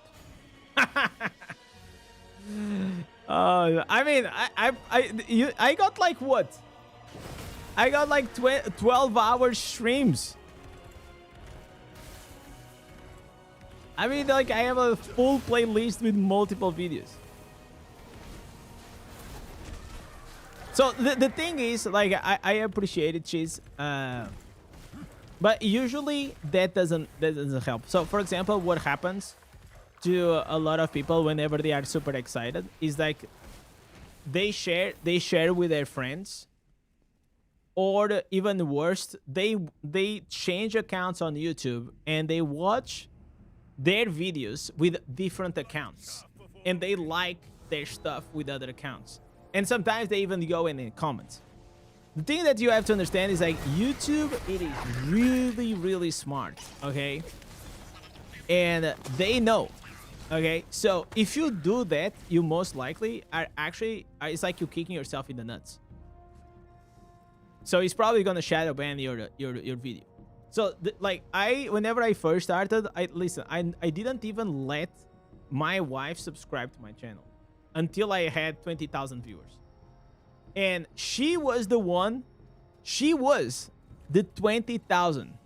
I mean, I got like what? I got like 12-hour streams. I mean, like, I have a full playlist with multiple videos. So the thing is, like, I appreciate it, Cheese. But usually that doesn't help. So for example, what happens to a lot of people whenever they are super excited is like they share with their friends, or even worse, they change accounts on YouTube and they watch their videos with different accounts, and they like their stuff with other accounts, and sometimes they even go in and comment. The thing that you have to understand is like YouTube, it is really, really smart, okay? And they know, okay? So if you do that, you most likely are actually, it's like you're kicking yourself in the nuts. So he's probably gonna shadow ban your video. So like whenever I first started, I didn't even let my wife subscribe to my channel until I had 20,000 viewers. And she was the one, she was the 20,000.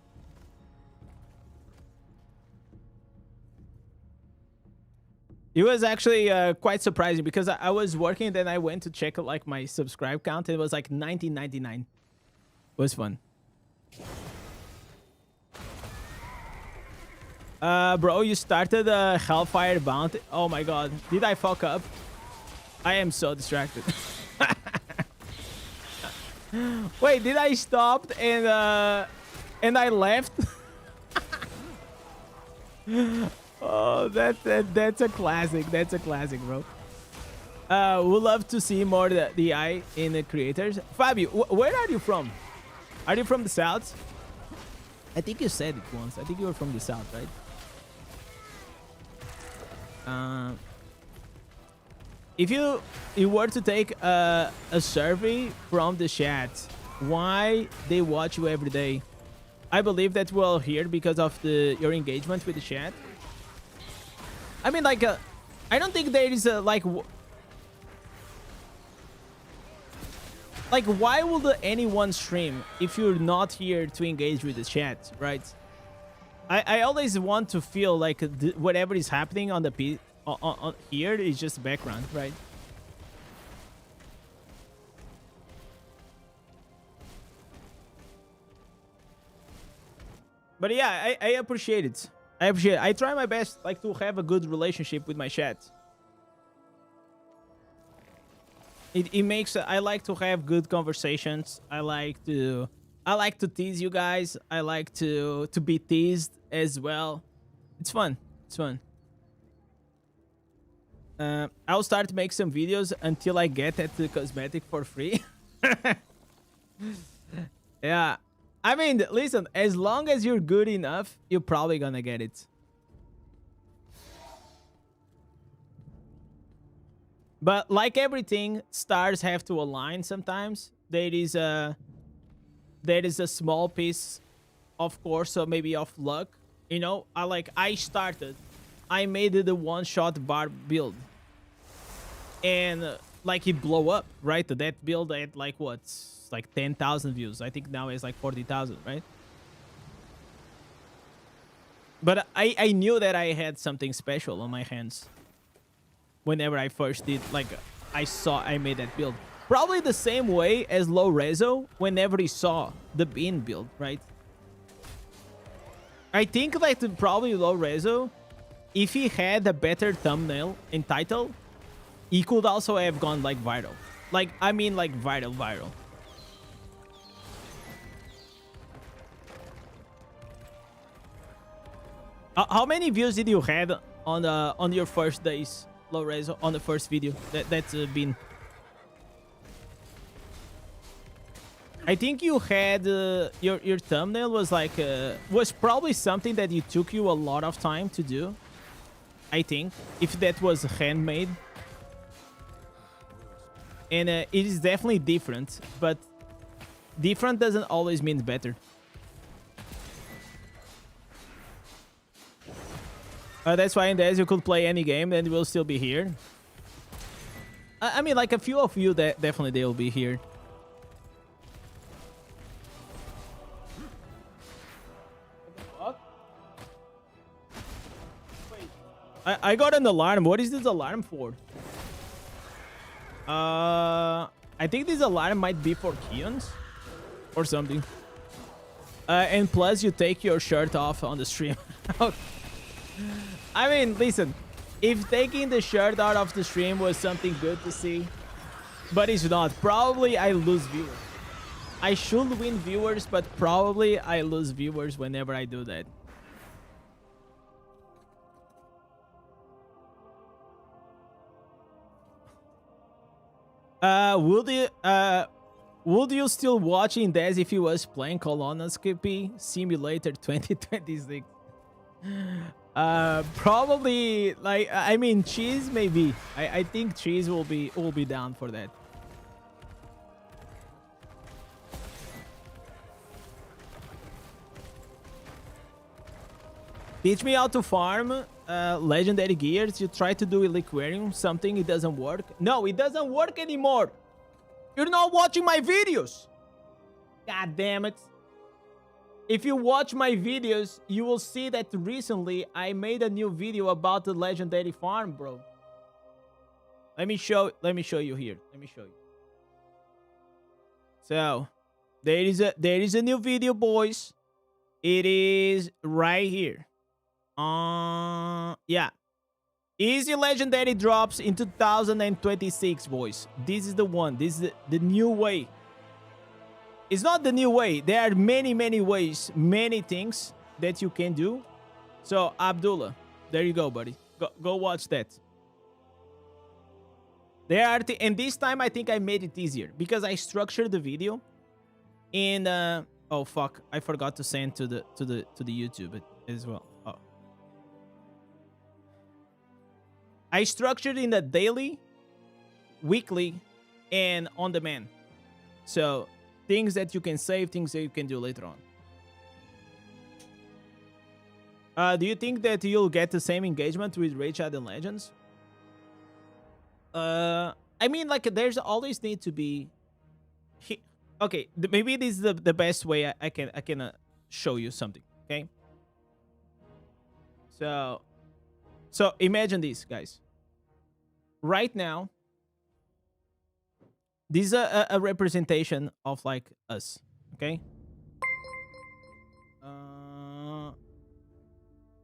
It was actually quite surprising because I was working and then I went to check like my subscribe count and it was like 1999. It was fun. Bro, you started a Hellfire Bounty. Oh my god. Did I fuck up? I am so distracted. Wait, did I stop and I left? Oh, that's a classic. That's a classic, bro. We'd love to see more the eye in the creators. Fabio, where are you from? Are you from the south? I think you said it once. I think you were from the south, right? If you were to take a survey from the chat, why they watch you every day? I believe that we're all here because of your engagement with the chat. I mean, like, I don't think there is a, like, why would anyone stream if you're not here to engage with the chat, right? I always want to feel like whatever is happening on the on here is just background, right? But yeah, I appreciate it. I appreciate it. I try my best, like, to have a good relationship with my chat. It makes I like to have good conversations. I like to tease you guys. I like to be teased as well. It's fun. It's fun. I'll start to make some videos until I get at the cosmetic for free. Yeah. I mean, listen, as long as you're good enough, you're probably gonna get it. But like everything, stars have to align sometimes. There is a small piece, of course, so maybe of luck. You know, I made the one-shot bar build. And like it blow up, right? That build at like what? Like 10,000 views. I think now it's like 40,000, right? But I knew that I had something special on my hands. Whenever I first did, like, I made that build. Probably the same way as Low Rezo whenever he saw the Bean build, right? I think that probably Low Rezo, if he had a better thumbnail and title, he could also have gone like viral. Like, I mean, like viral. How many views did you had on your first days, Low Rezo, on the first video that's been? I think you had your thumbnail was like was probably something that it took you a lot of time to do. I think if that was handmade, and it is definitely different, but different doesn't always mean better. That's why Indez, you could play any game and we'll still be here. I mean, like a few of you, that definitely they will be here. I got an alarm. What is this alarm for? I think this alarm might be for Keons or something. And plus, you take your shirt off on the stream. I mean, listen, if taking the shirt out of the stream was something good to see, but it's not. Probably I lose viewers. I should win viewers, but probably I lose viewers whenever I do that. Would you still watch Indez if he was playing Colonoscopy Simulator 2026? Probably, like, I mean, Cheese maybe. I think Cheese will be down for that. Teach me how to farm legendary gears. You try to do Liquarium, something, it doesn't work. No, it doesn't work anymore. You're not watching my videos. God damn it. If you watch my videos, you will see that recently I made a new video about the legendary farm, bro. Let me show you here. Let me show you. So, there is a new video, boys. It is right here Yeah. Easy legendary drops in 2026, boys. This is the one. This is the new way. It's not the new way. There are many, many ways, many things that you can do. So, Abdullah, there you go, buddy. Go watch that. There are and this time I think I made it easier because I structured the video in oh fuck, I forgot to send to the YouTube as well. Oh. I structured in the daily, weekly, and on demand. So, things that you can save, things that you can do later on. Do you think that you'll get the same engagement with Raid Shadow and Legends? I mean, like, there's always need to be... Okay, maybe this is the best way I can show you something, okay? So imagine this, guys. Right now, this is a representation of, like, us, okay?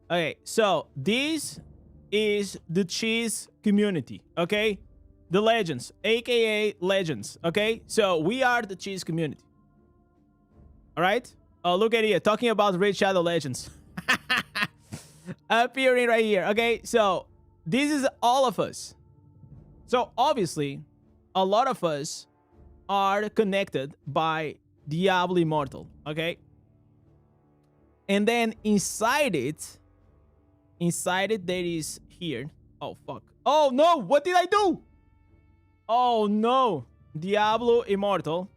Okay, so this is the cheese community, okay? The legends, aka legends, okay? So we are the cheese community. All right? Oh, look at here, talking about Raid Shadow Legends. Appearing right here, okay? So this is all of us. So obviously, a lot of us are connected by Diablo Immortal, okay? And then inside it there is here. Oh, fuck. Oh, no. What did I do? Oh, no. Diablo Immortal.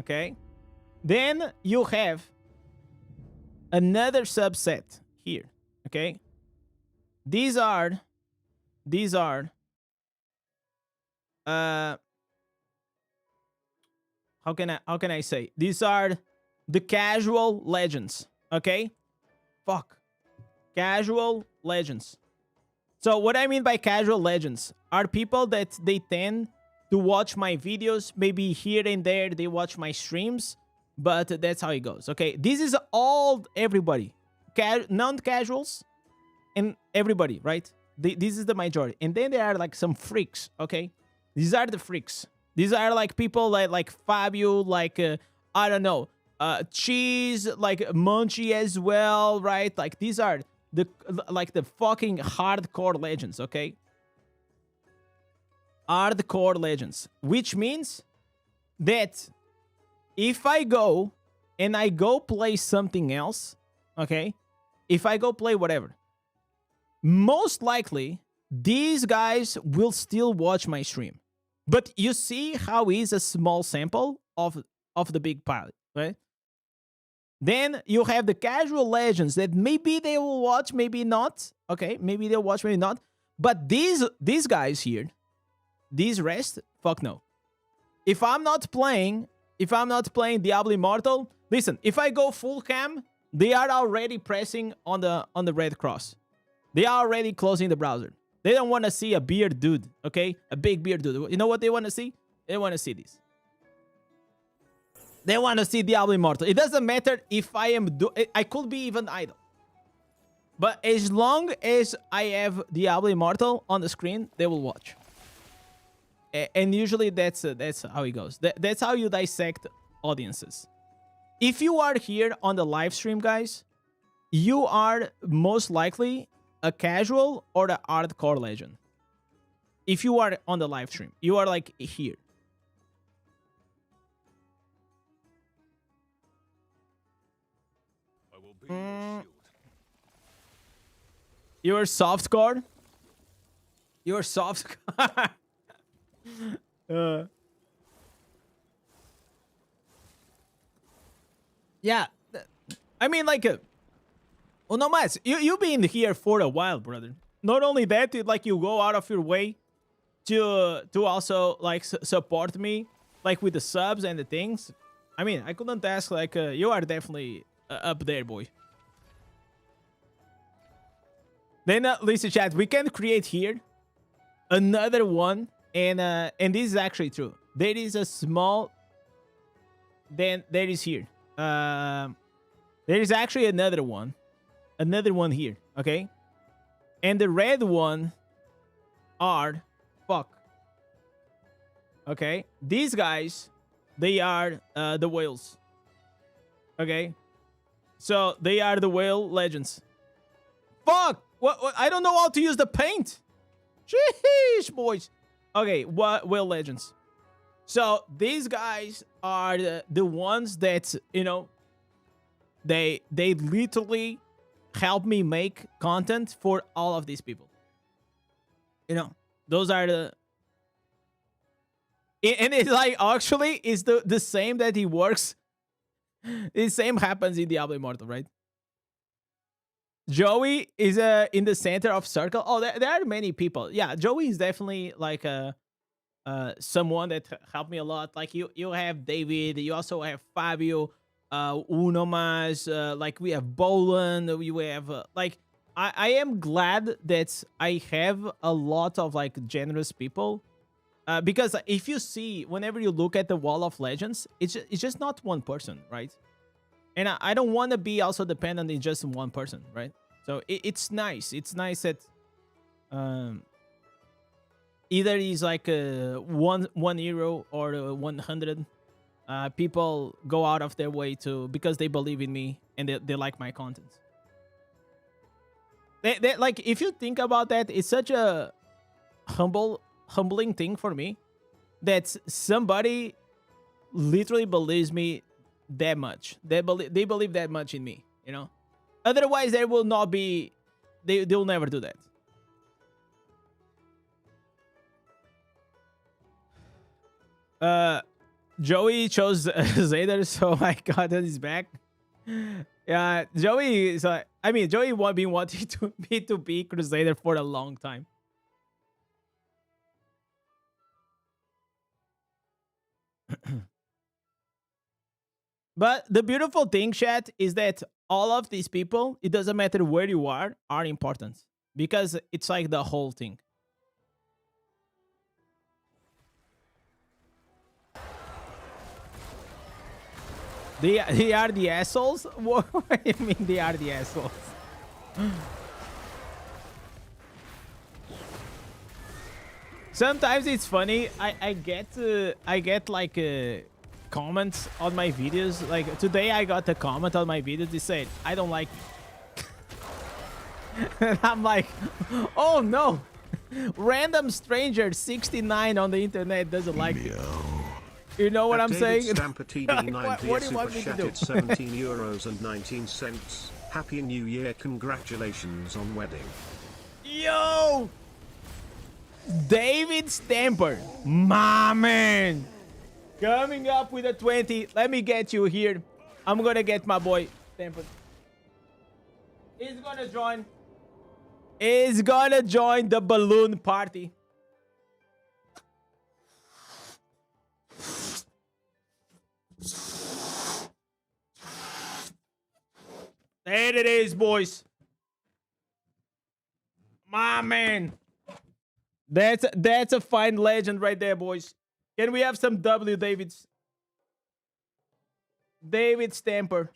Okay. Then you have another subset here. Okay. These are how can I say? These are the casual legends. Okay. Fuck. Casual legends. So what I mean by casual legends are people that they tend to watch my videos, maybe here and there they watch my streams, but that's how it goes. Okay, this is all everybody, non-casuals and everybody, right? This is the majority, and then there are like some freaks. Okay, these are the freaks. These are like people like Fabio, like I don't know, Cheese, like Munchie as well, right? Like these are the fucking hardcore legends, okay? Hardcore legends, which means that if I go and I go play something else, okay? If I go play whatever, most likely these guys will still watch my stream. But you see how is a small sample of the big pilot, right? Then you have the casual legends that maybe they will watch, maybe not. Okay, maybe they'll watch, maybe not. But these guys here, these rest, fuck no. If I'm not playing Diablo Immortal, listen, if I go full cam, they are already pressing on the red cross. They are already closing the browser. They don't want to see a beard dude, okay? A big beard dude. You know what they want to see? They want to see this. They want to see Diablo Immortal. It doesn't matter if I could be even idle. But as long as I have Diablo Immortal on the screen, they will watch. And usually that's how it goes. That's how you dissect audiences. If you are here on the live stream, guys, you are most likely a casual or the hardcore legend. If you are on the live stream, you are like here. I will be your shield. You're softcore? You're softcore? Yeah. I mean, like... well, no, Mas, you've been here for a while, brother. Not only that, like, you go out of your way to also, like, support me, like, with the subs and the things. I mean, I couldn't ask, like, you are definitely up there, boy. Then, listen, chat, we can create here another one, and this is actually true. There is a small... Then there is here. There is actually another one. another one here, okay? And the red one are fuck. Okay, these guys, they are the whales. Okay, so they are the whale legends. Fuck! What? I don't know how to use the paint. Sheesh, boys. Okay, what whale legends? So these guys are the ones that, you know, they literally help me make content for all of these people. You know, those are the. And it's like actually is the same that he works. The same happens in Diablo Immortal, right? Joey is in the center of circle. Oh, there are many people. Yeah, Joey is definitely like someone that helped me a lot. Like you have David, you also have Fabio, Unomas, like we have Boland, we have like I am glad that I have a lot of like generous people. Because if you see, whenever you look at the Wall of Legends, it's just not one person, right? And I don't want to be also dependent on just one person, right? So it's nice. It's nice that either he's like €1 or 100. People go out of their way to, because they believe in me and they like my content. They like, if you think about that, it's such a humbling thing for me that somebody literally believes me that much. They believe that much in me, you know. Otherwise, there will not be. They'll never do that. Joey chose Zader, so I got on his back. Yeah, Joey is. I mean, Joey been wanting to be Crusader for a long time. But the beautiful thing, chat, is that all of these people, it doesn't matter where you are important. Because it's like the whole thing. They are the assholes? What do you mean they are the assholes? Sometimes it's funny. I get like comments on my videos. Like today I got a comment on my video that said, I don't like you. And I'm like, oh no. Random stranger 69 on the internet doesn't like me. You know what I'm saying? What do you want me to do? €17.19. Happy New Year. Congratulations on wedding. Yo! David Stamper. My man. Coming up with a 20. Let me get you here. I'm gonna get my boy Stamper. He's gonna join. He's gonna join the balloon party. There it is, boys. My man. That's a fine legend right there, boys. Can we have some W, Davids? David Stamper.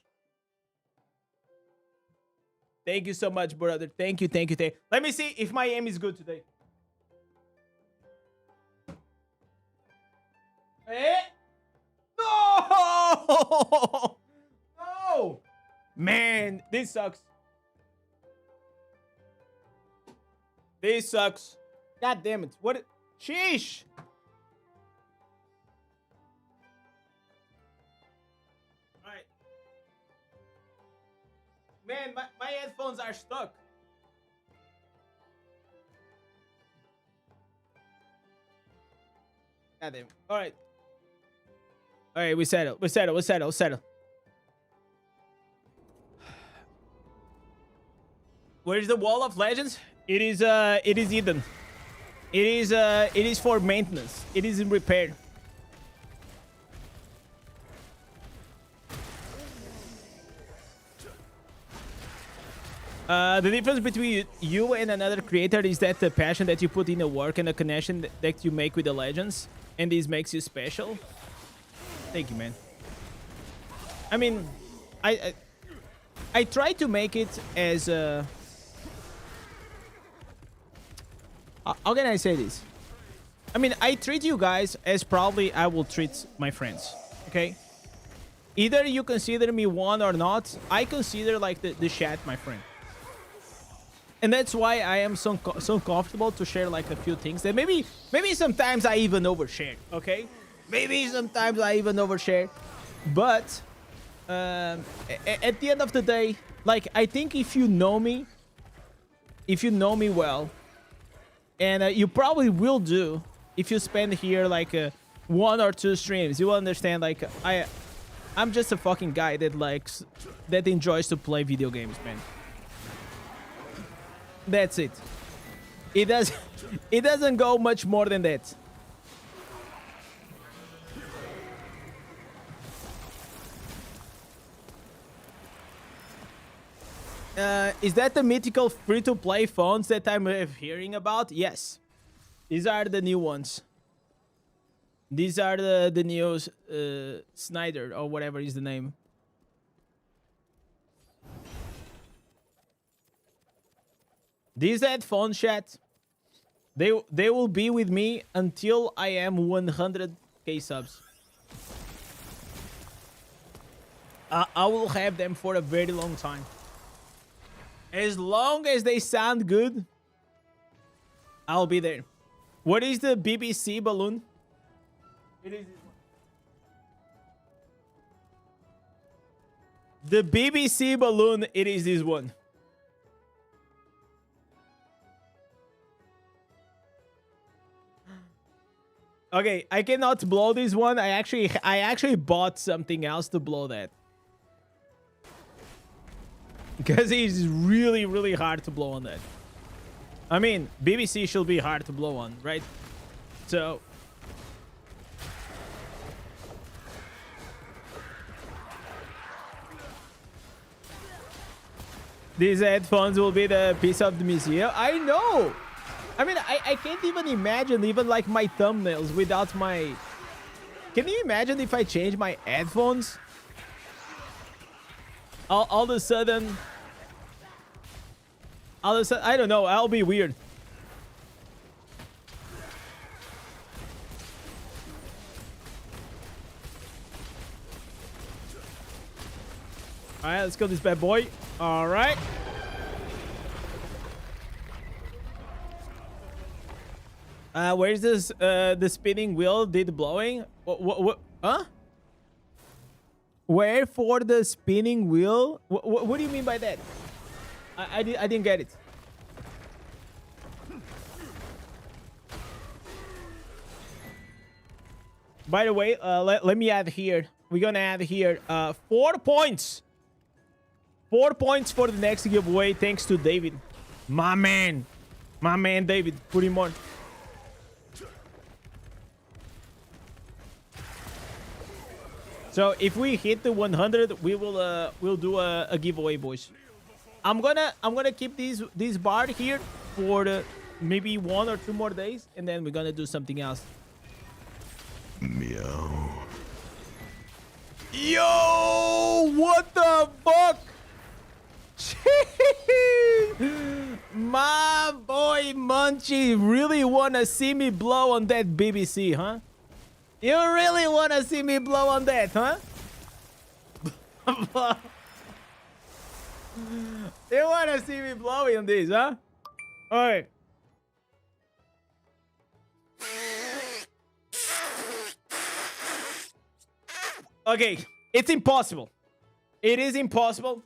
Thank you so much, brother. Thank you. Let me see if my aim is good today. Eh? No! No! Man, this sucks. This sucks. God damn it. What? Sheesh. Alright. Man, my headphones are stuck. God damn. Alright. Alright, we settle. Where is the Wall of Legends? It is Eden. It is for maintenance. It is in repair. The difference between you and another creator is that the passion that you put in the work and the connection that you make with the legends, and this makes you special. Thank you, man. I mean, I try to make it as how can I say this? I mean, I treat you guys as probably I will treat my friends. Okay? Either you consider me one or not, I consider like the chat my friend. And that's why I am so comfortable to share like a few things that maybe sometimes I even overshare, okay? Maybe sometimes I even overshare. But at the end of the day, like, I think if you know me well, and you probably will do if you spend here like 1 or 2 streams, you will understand like I'm just a fucking guy that enjoys to play video games, man. That's it. It doesn't go much more than that. Is that the mythical free-to-play phones that I'm hearing about? Yes. These are the new ones. These are the new Snyder or whatever is the name. These headphones, chat, they will be with me until I am 100k subs. I will have them for a very long time. As long as they sound good, I'll be there. What is the BBC balloon? It is this one. The BBC balloon, it is this one. Okay, I cannot blow this one. I actually bought something else to blow that. Because it's really, really hard to blow on that. I mean, BBC should be hard to blow on, right? So... these headphones will be the piece of the museum. I know! I mean, I can't even imagine even like my thumbnails without my... Can you imagine if I change my headphones? All of a sudden... I don't know, I'll be weird. Alright, let's kill this bad boy. Alright. Where's this, the spinning wheel did blowing? What, huh? Where for the spinning wheel? What do you mean by that? I didn't get it. By the way, let me add here. We're gonna add here 4 points. 4 points for the next giveaway, thanks to David. My man. My man, David. Put him on. So if we hit the 100, we will we'll do a giveaway, boys. I'm gonna keep this bar here for maybe 1 or 2 more days, and then we're gonna do something else. Meow. Yo, what the fuck? My boy Munchie really wanna see me blow on that BBC, huh? You really wanna see me blow on that, huh? You wanna see me blowing on this, huh? Alright. Okay, it's impossible. It is impossible.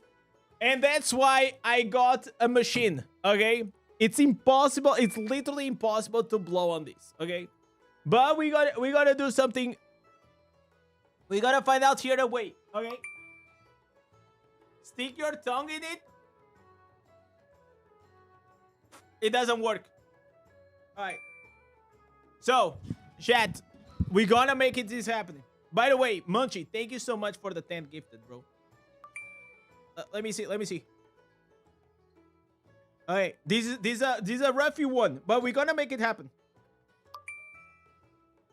And that's why I got a machine, okay? It's impossible. It's literally impossible to blow on this, okay? But we gotta do something. We gotta find out here a way, okay? Stick your tongue in it. It doesn't work. Alright. So, chat, we're gonna make this happening. By the way, Munchie, thank you so much for the 10 gifted, bro. Let me see. Okay, this is a roughy one, but we're gonna make it happen.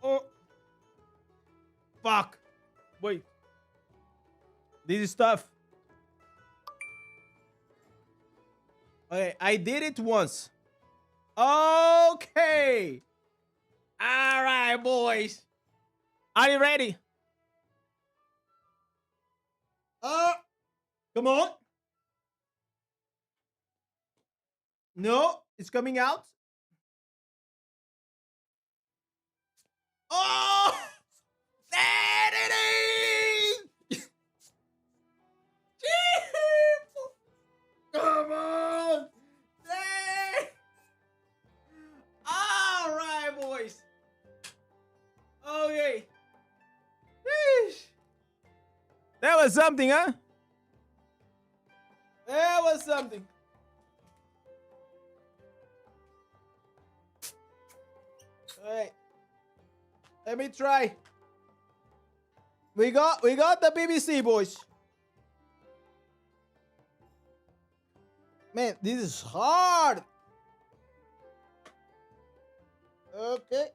Oh, fuck! Wait, this is tough. Okay, I did it once. Okay. All right, boys. Are you ready? Come on. No, it's coming out. Oh, there it is. Come on. There. All right, boys. Okay. Sheesh. That was something, huh? That was something. All right. Let me try. We got the BBC, boys. Man, this is hard. Okay.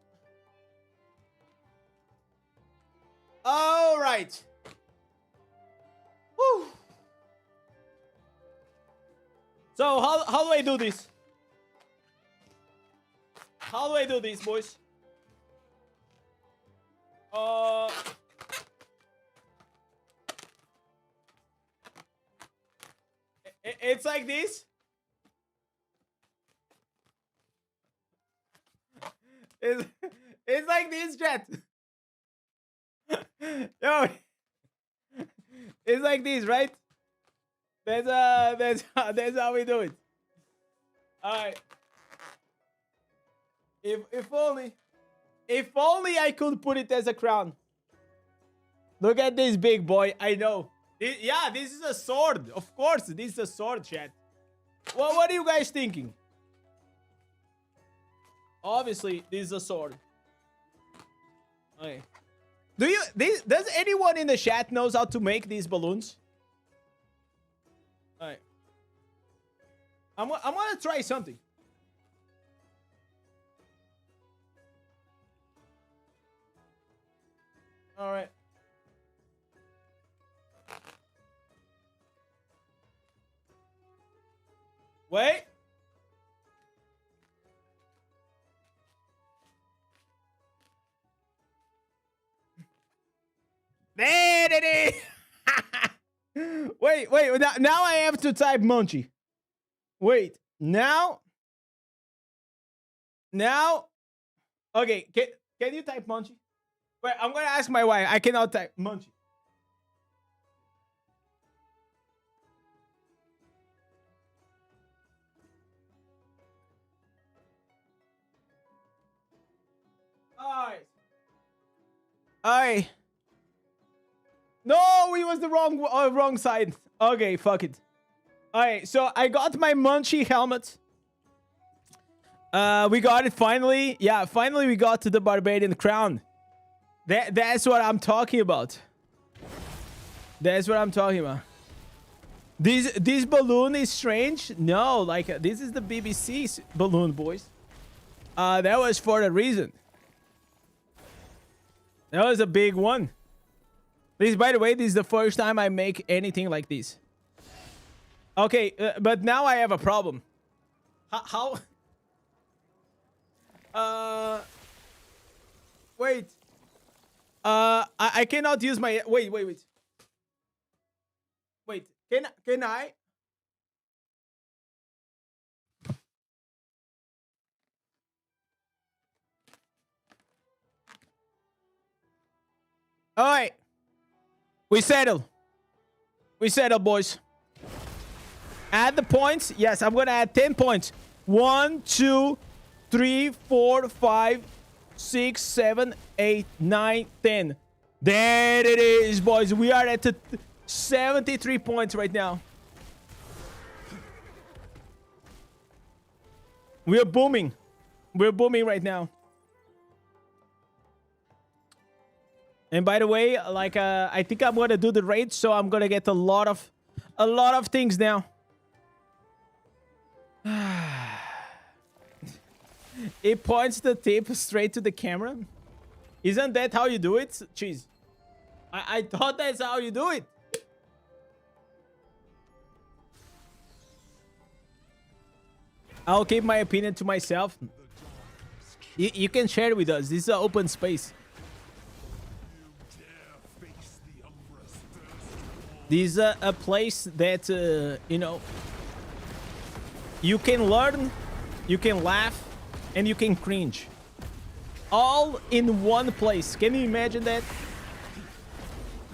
All right. Whew. So how do I do this? How do I do this, boys? It's like this. It's like this, chat. Yo, it's like this, right? That's how we do it. All right. If only I could put it as a crown. Look at this big boy. I know. Yeah, this is a sword. Of course, this is a sword, chat. Well, what are you guys thinking? Obviously, this is a sword. Okay. Does anyone in the chat knows how to make these balloons? All right. I'm gonna try something. All right. Wait. There it is. Wait. Now I have to type Munchie. Wait. Now. Okay. Can you type Munchie? Wait. I'm gonna ask my wife. I cannot type Munchie. Alright. No, it was the wrong side. Okay, fuck it. Alright, so I got my Munchie helmet. We got it finally. Yeah, finally we got to the Barbarian crown. That's what I'm talking about. That's what I'm talking about. This balloon is strange. No, like this is the BBC's balloon, boys. That was for a reason. That was a big one. This, by the way, this is the first time I make anything like this. Okay, but now I have a problem. How? Wait. I cannot use my... Wait. Wait, can I? All right. We settle, boys. Add the points. Yes, I'm going to add 10 points. 1, 2, 3, 4, 5, 6, 7, 8, 9, 10. There it is, boys. We are at 73 points right now. We're booming. We're booming right now. And by the way, like I think I'm gonna do the raid, so I'm gonna get a lot of things now. It points the tip straight to the camera. Isn't that how you do it? Jeez. I thought that's how you do it. I'll keep my opinion to myself. You can share it with us. This is an open space. This is a place that, you know, you can learn, you can laugh, and you can cringe. All in one place. Can you imagine that?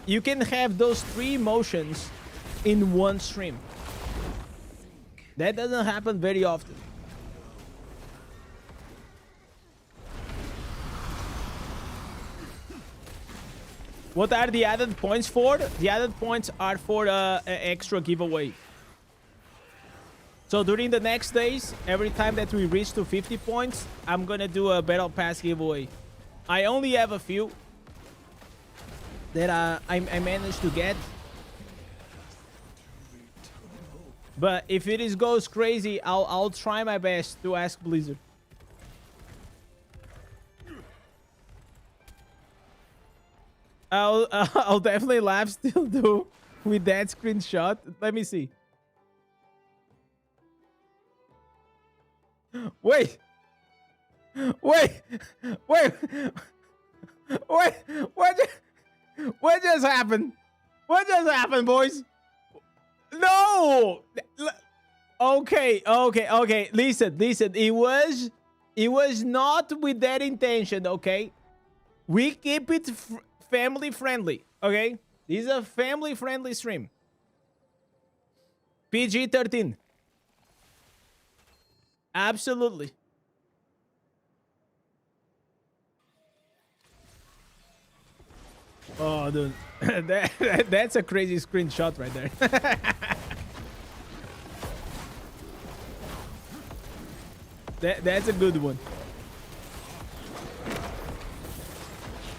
You can have those three emotions in one stream. That doesn't happen very often. What are the added points for? The added points are for an extra giveaway. So during the next days, every time that we reach to 50 points, I'm gonna do a battle pass giveaway. I only have a few that I managed to get. But if it goes crazy, I'll try my best to ask Blizzard. I'll definitely laugh still do with that screenshot. Let me see. Wait. What just happened? What just happened, boys? No. Okay. Listen. It was not with that intention. Okay. We keep it family friendly. Okay. This is a family friendly stream. PG-13. Absolutely. Oh, dude. That's a crazy screenshot right there. That's a good one.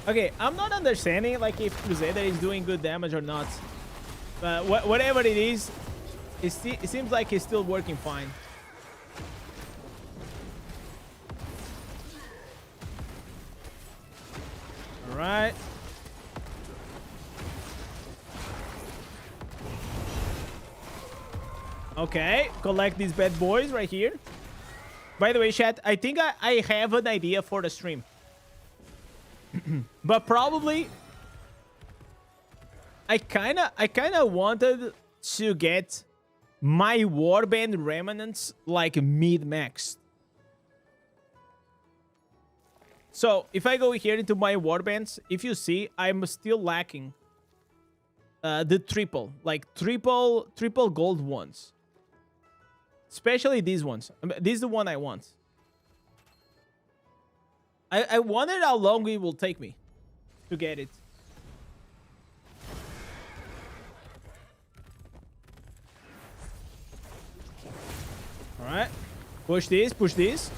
Okay, I'm not understanding like if Crusader is doing good damage or not. But whatever it is, it seems like it's still working fine. All right. Okay, collect these bad boys right here. By the way, chat, I think I have an idea for the stream. But probably I kinda wanted to get my warband remnants like mid-maxed. So if I go here into my warbands, if you see, I'm still lacking the triple gold ones. Especially these ones. This is the one I want. I wonder how long it will take me to get it. All right. Push this, push this.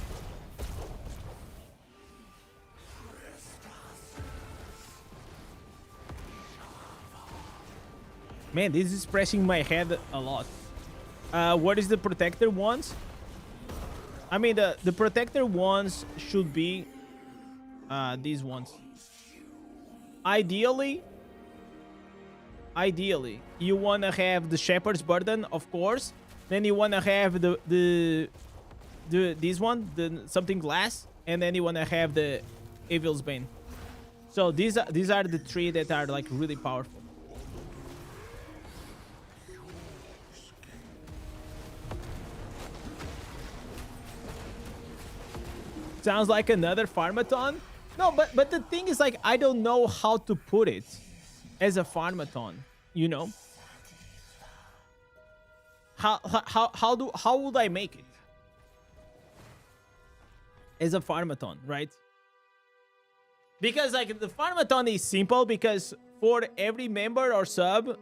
Man, this is pressing my head a lot. What is the protector ones? I mean, the protector ones should be these ones. Ideally, you want to have the Shepherd's Burden, of course. Then you want to have this one, the something glass, and then you want to have the Evil's Bane. So these are the three that are like really powerful. Sounds like another farmathon. No, but the thing is, like, I don't know how to put it as a farmathon, you know? How would I make it as a farmathon, right? Because like the farmathon is simple because for every member or sub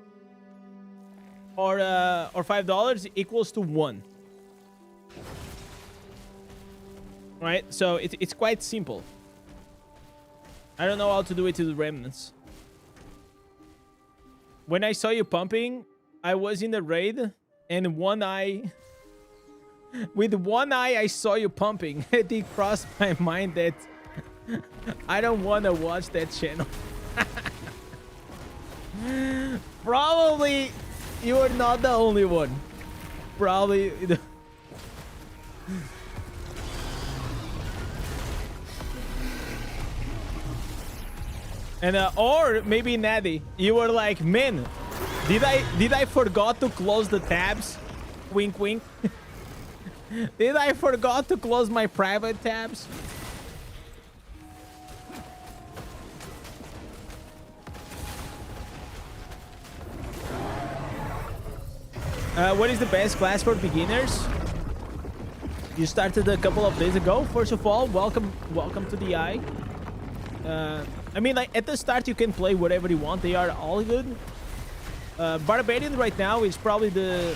or $5 equals to 1. Right? So it's quite simple. I don't know how to do it to the remnants. When I saw you pumping, I was in the raid and one eye... With one eye, I saw you pumping. It crossed my mind that I don't want to watch that channel. Probably you are not the only one. Probably And or maybe Natty, you were like, man, did I forgot to close the tabs? Wink, wink. Did I forgot to close my private tabs? What is the best class for beginners? You started a couple of days ago. First of all, welcome to the eye. I mean, like at the start, you can play whatever you want. They are all good. Barbarian right now is probably the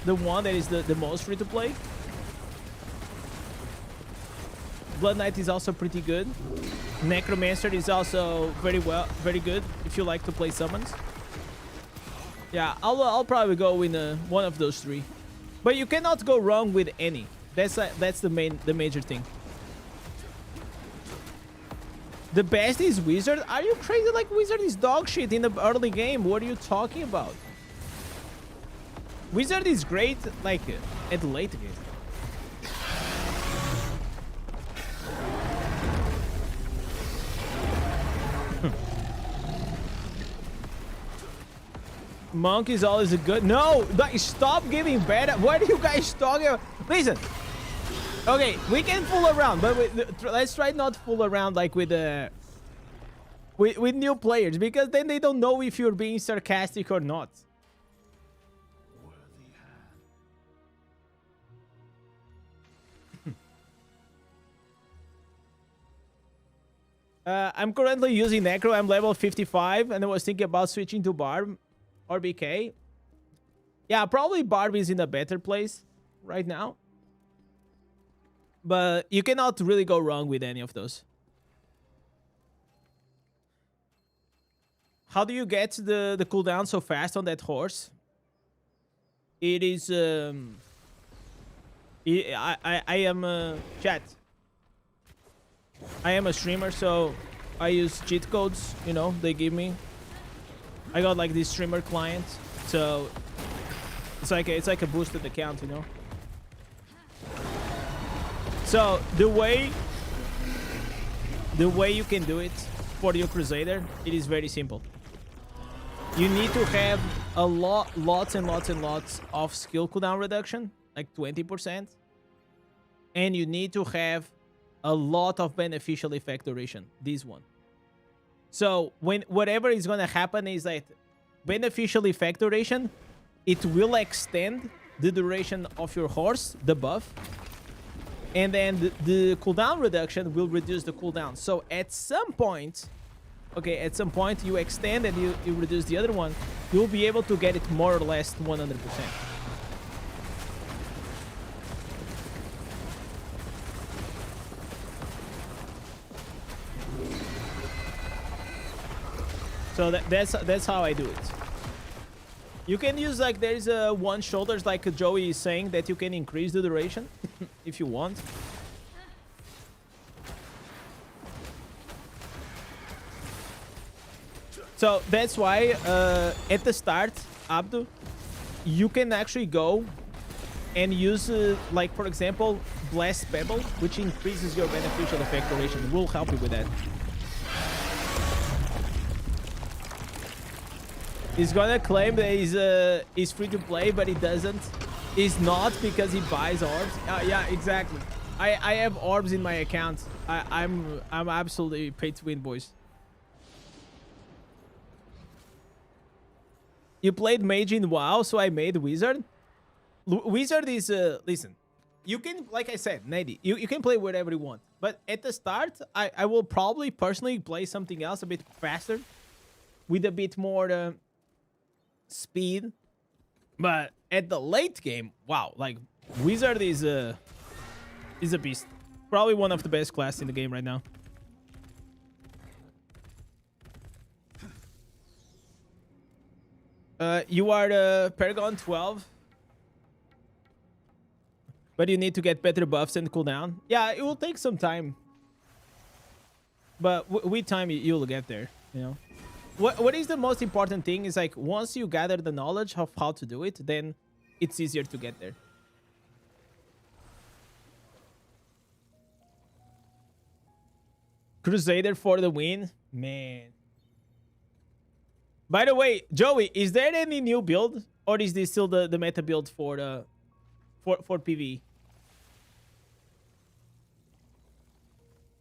one that is the most free to play. Blood Knight is also pretty good. Necromancer is also very good if you like to play summons. Yeah, I'll probably go in one of those three, but you cannot go wrong with any. That's the major thing. The best is Wizard. Are you crazy? Like Wizard is dog shit in the early game. What are you talking about? Wizard is great like at the late game. Monk is always a good. No, stop giving bad. What are you guys talking about? Listen. Okay, we can fool around, but let's try not to fool around like with new players, because then they don't know if you're being sarcastic or not. I'm currently using Necro. I'm level 55, and I was thinking about switching to Barb or BK. Yeah, probably Barb is in a better place right now. But you cannot really go wrong with any of those. How do you get the cooldown so fast on that horse? It is... I am... chat. I am a streamer, so I use cheat codes, you know, they give me. I got like this streamer client, so it's like a boosted account, you know. So the way you can do it for your crusader, it is very simple. You need to have a lots and lots of skill cooldown reduction, like 20%, and you need to have a lot of beneficial effect duration. This one. So whatever is gonna happen is that beneficial effect duration, it will extend the duration of your horse, the buff, and then the cooldown reduction will reduce the cooldown. So at some point, okay, at some point you extend and you reduce the other one, you'll be able to get it more or less 100%. So that's how I do it. You can use like there's one shoulders like Joey is saying that you can increase the duration if you want. So that's why at the start, Abdu, you can actually go and use like for example Blast Pebble, which increases your beneficial effect duration. It will help you with that. He's gonna claim that he's free to play, but he doesn't. He's not because he buys orbs. Yeah, exactly. I have orbs in my account. I'm absolutely paid to win, boys. You played mage in WoW, so I made wizard. Wizard is listen. You can, like I said, Nady, you can play whatever you want. But at the start, I will probably personally play something else a bit faster, with a bit more speed. But at the late game, wow, like wizard is a beast. Probably one of the best classes in the game right now. You are the Paragon 12, but you need to get better buffs and cooldown. Yeah, it will take some time, but with time you'll get there, you know. What is the most important thing is like once you gather the knowledge of how to do it, then it's easier to get there. Crusader for the win. Man. By the way, Joey, is there any new build? Or is this still the meta build for the for PvE?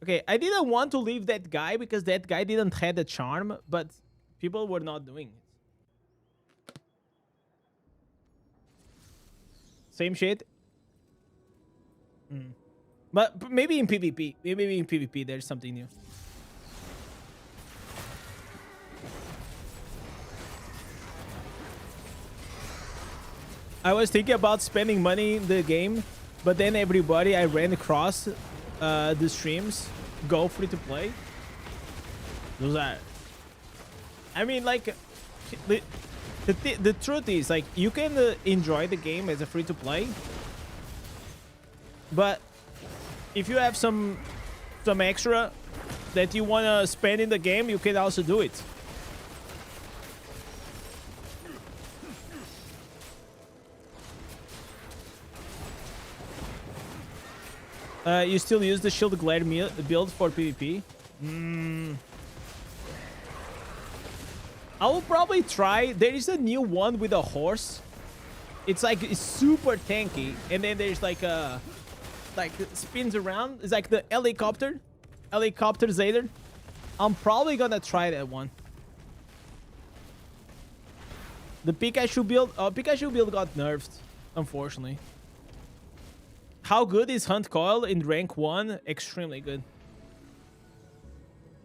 Okay, I didn't want to leave that guy because that guy didn't have the charm, but people were not doing it. Same shit. But maybe in PvP. Maybe in PvP there's something new. I was thinking about spending money in the game, but then everybody I ran across the streams go free to play. Those are, I mean, like, the truth is, like, you can enjoy the game as a free to play, but if you have some extra that you want to spend in the game, you can also do it. You still use the shield glare build for PvP? I will probably try. There is a new one with a horse. It's like it's super tanky, and then there's like a it spins around. It's like the helicopter Zader. I'm probably gonna try that one. The Pikachu build. Pikachu build got nerfed, unfortunately. How good is Hunt Coil in rank 1? Extremely good.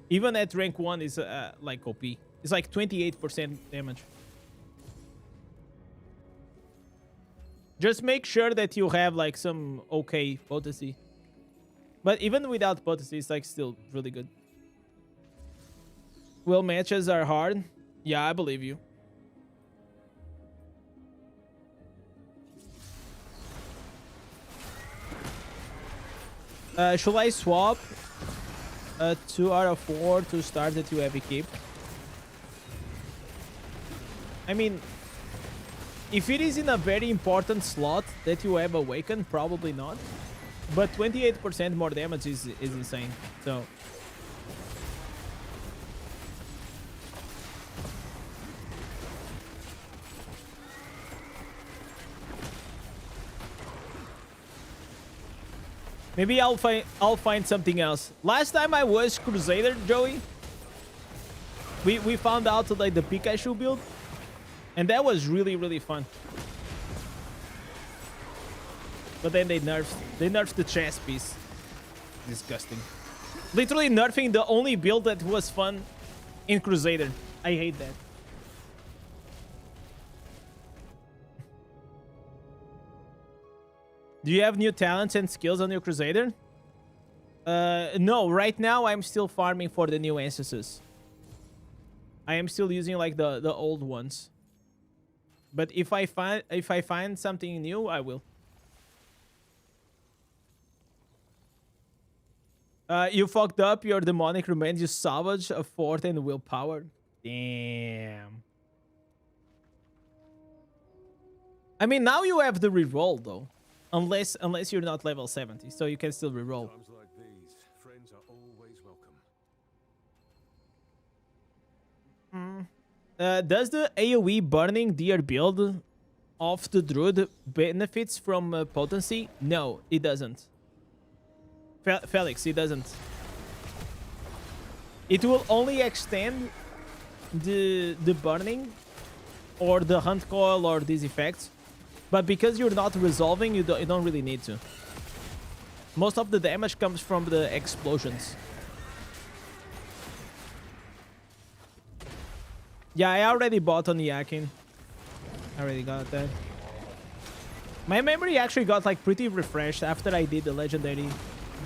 Even at rank 1 is like OP. It's like 28% damage. Just make sure that you have like some okay potency. But even without potency, it's like still really good. Well, matches are hard. Yeah, I believe you. Should I swap 2 out of 4 to start that you have equipped? I mean, if it is in a very important slot that you have awakened, probably not. But 28% more damage is insane. So maybe I'll find something else. Last time I was Crusader, Joey, we found out like the Pikachu build, and that was really fun. But then they nerfed the chess piece. Disgusting. Literally nerfing the only build that was fun in Crusader. I hate that. Do you have new talents and skills on your Crusader? No, right now I'm still farming for the new instances. I am still using like the old ones. But if I find something new, I will. You fucked up. Your demonic remains. You salvage a fort and willpower. Damn. I mean, now you have the reroll though. Unless you're not level 70, so you can still reroll. Times like these, friends are always welcome. Does the AoE burning deer build of the druid benefits from potency? No, it doesn't. Felix, it doesn't. It will only extend the burning or the hunt coil or these effects. But because you're not resolving, you don't really need to. Most of the damage comes from the explosions. Yeah, I already bought on Yakin. I already got that. My memory actually got like pretty refreshed after I did the legendary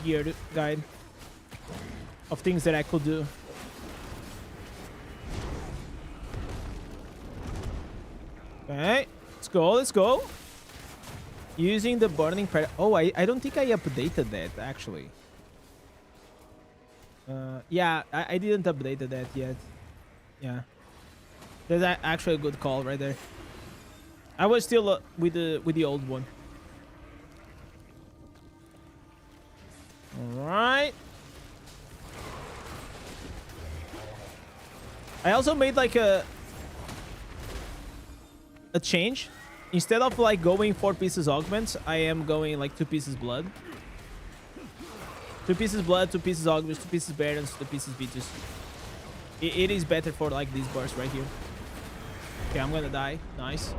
gear guide of things that I could do. Okay, let's go, let's go. Using the burning prayer. Oh, I don't think I updated that actually. Yeah, I didn't update that yet. Yeah, that's actually a good call right there. I was still with the old one. All right. I also made like a change. Instead of like going 4 pieces augments, I am going like 2 pieces blood. 2 pieces blood, 2 pieces augments, 2 pieces barons, 2 pieces beaches. It is better for like these bursts right here. Okay, I'm gonna die. Nice.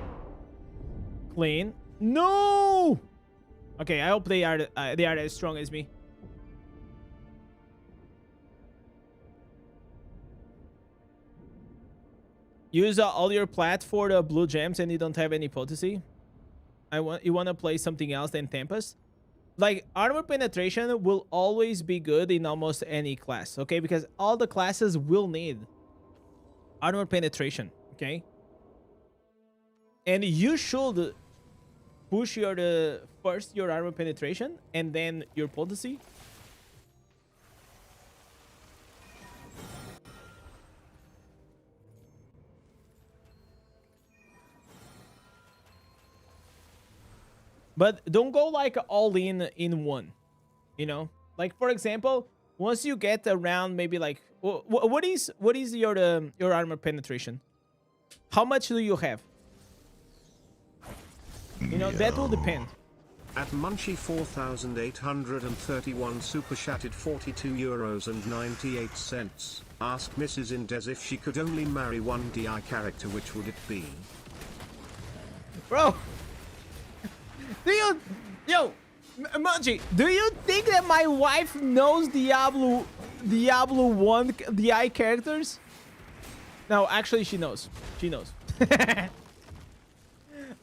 Clean. No. Okay, I hope they are as strong as me. Use all your plat for the blue gems and you don't have any potency. You want to play something else than Tempest. Like, armor penetration will always be good in almost any class, okay? Because all the classes will need armor penetration, okay? And you should push your first your armor penetration and then your potency. But don't go like all in one, you know? Like, for example, once you get around maybe like what is your armor penetration? How much do you have? You know, that will depend. At Munchie 4,831 super chatted €42.98. Ask Mrs. Indez if she could only marry one DI character, which would it be? Bro, do you, yo, Munchie, do you think that my wife knows Diablo 1 DI characters? No, actually she knows. She knows.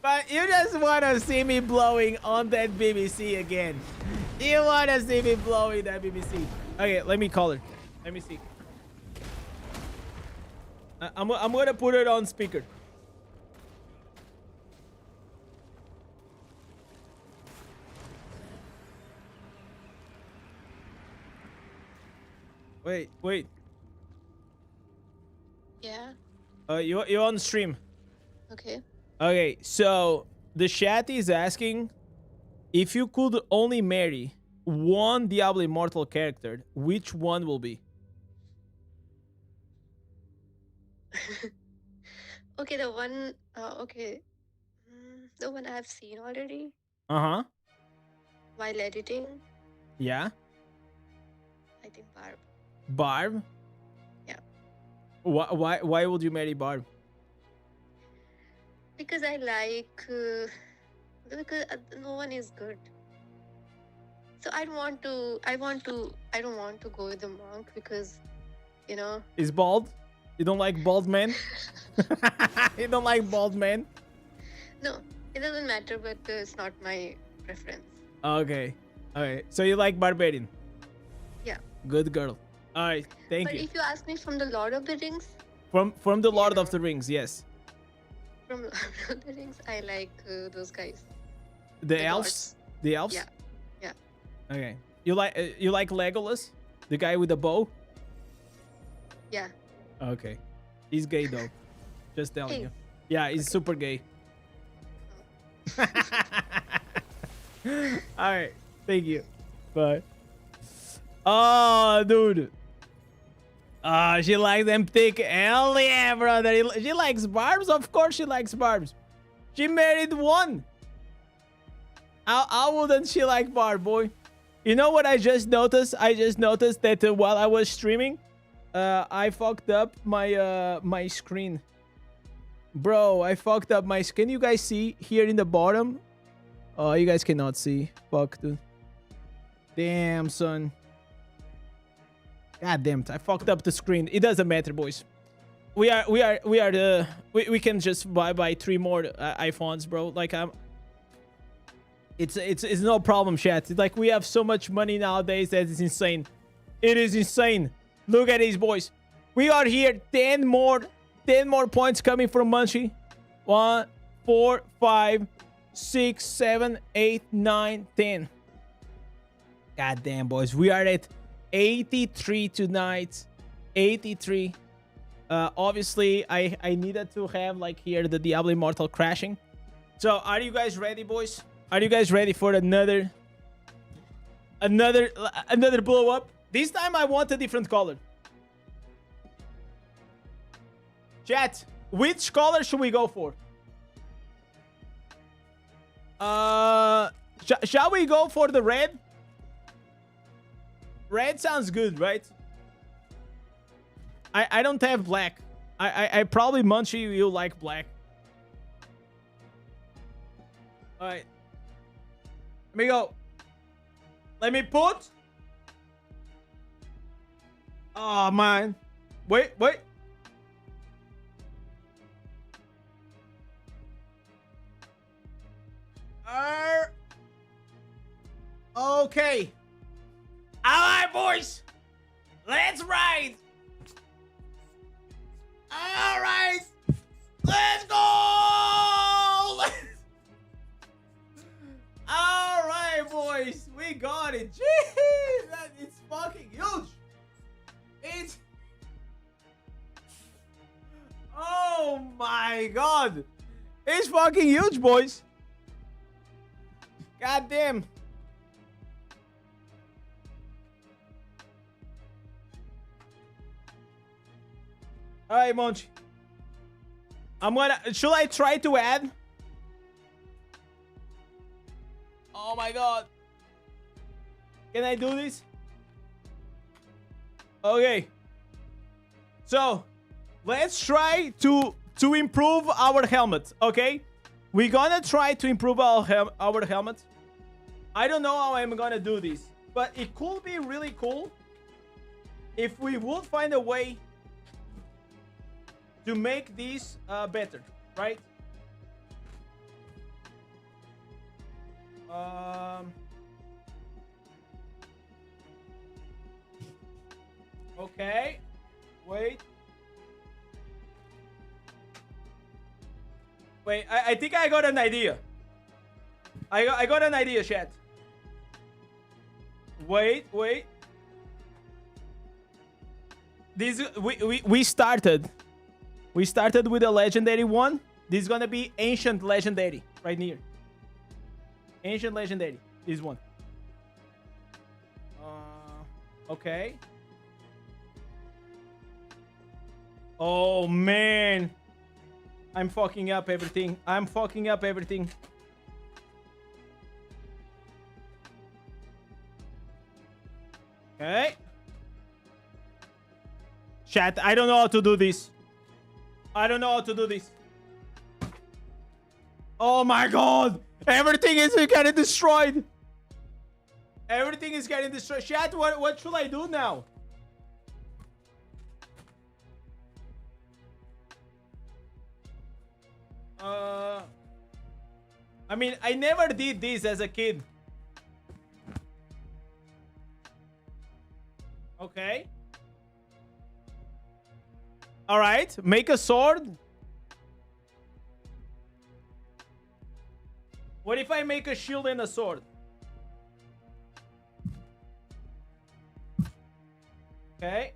But you just want to see me blowing on that BBC again. You want to see me blowing that BBC. Okay, let me call her. Let me see. I'm going to put it on speaker. Wait. Yeah. You're on stream. Okay. Okay, so the chat is asking if you could only marry one Diablo Immortal character, which one will be? Okay, the one. Okay. The one I've seen already Uh-huh. while editing. Yeah. I think Barb. Barb? Yeah. Why would you marry Barb? Because I like. Because no one is good. So I don't want to. I don't want to go with the monk because, you know. Is bald? You don't like bald men? You don't like bald men? No, it doesn't matter, but it's not my preference. Okay. So you like Barbarian? Yeah. Good girl. All right. Thank But you. if you ask me from the Lord of the Rings, From the Lord Yeah. of the Rings, yes. from Lord of the Rings, I like those guys. The The elves? gods. The elves? Yeah. Yeah. Okay. You like Legolas? The guy with the bow? Yeah. Okay. He's gay though. Just telling Hey. you. Yeah, he's super gay. Alright. Thank you. Bye. Oh, dude. Oh, she likes them thick. Hell yeah, brother. She likes barbs? Of course she likes barbs. She married one. How wouldn't she like barb, boy? You know what I just noticed? I just noticed that while I was streaming, I fucked up my my screen. Bro, I fucked up my... Can you guys see here in the bottom? Oh, you guys cannot see. Fuck, dude. Damn, son. God damn it. I fucked up the screen. It doesn't matter, boys. We can just buy 3 more iPhones, bro. Like, it's no problem, chat. It's like we have so much money nowadays that it's insane. It is insane. Look at these boys. We are here. 10 more points coming from Munchie. 1, 4, 5, 6, 7, 8, 9, 10. God damn, boys. We are at 83 tonight. 83. Obviously, I needed to have like here the Diablo Immortal crashing. So, are you guys ready, boys? Are you guys ready for another blow up? This time I want a different color. Chat, which color should we go for? Shall we go for the red? Red sounds good, right? I don't have black. I probably Munchie you like black. Alright. Let me go. Let me put. Oh man. Wait. Okay. Alright, boys. Let's ride. Alright. Let's go. Alright, boys. We got it. Jeez. It's fucking huge. It's... Oh my god. It's fucking huge, boys. God damn. Alright, Monchi. Should I try to add? Oh my god. Can I do this? Okay. So, let's try to improve our helmet, okay? We're gonna try to improve our helmet. I don't know how I'm gonna do this, but it could be really cool if we would find a way to make this better, right? Okay. Wait. I think I got an idea. I got an idea, chat. Wait. This we started. We started with a legendary one. This is gonna be ancient legendary right here. Ancient legendary. This one. Okay. Oh man. I'm fucking up everything. Okay. Chat, I don't know how to do this. Oh my god. Everything is getting destroyed. Chat, what should I do now? I mean, I never did this as a kid. Okay. All right, make a sword. What if I make a shield and a sword? Okay.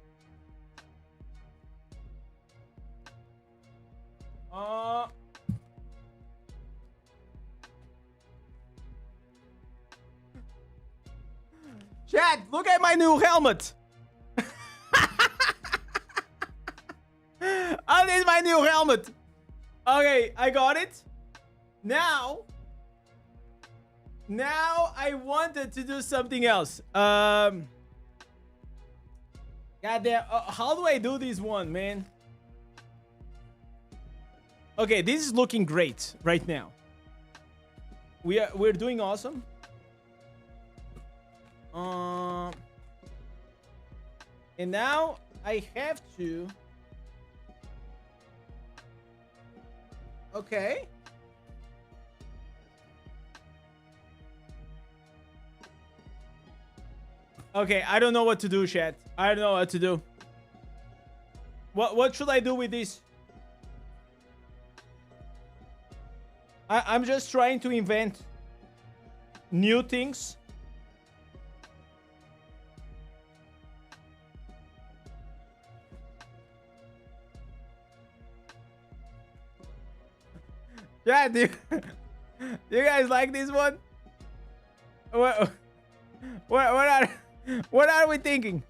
Chat, look at my new helmet. Oh, this is my new helmet. Okay, I got it. Now I wanted to do something else. Goddamn, how do I do this one, man? Okay, this is looking great right now. We're doing awesome. And now I have to. Okay. Okay, I don't know what to do, chat. I don't know what to do. What should I do with this? I'm just trying to invent new things. Yeah, do you guys like this one? What are we thinking?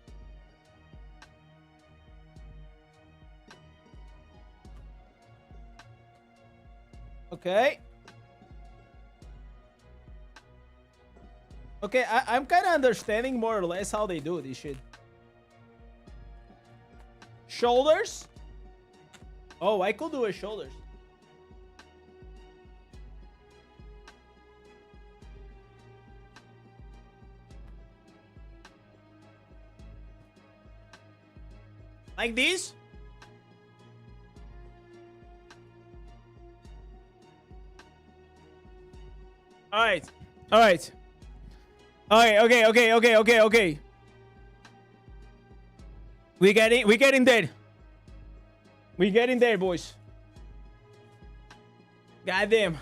Okay. Okay, I'm kind of understanding more or less how they do this shit. Shoulders? Oh, I could do a shoulders. Like this? All right. All right. Okay. We getting there. We getting there, boys. Goddamn.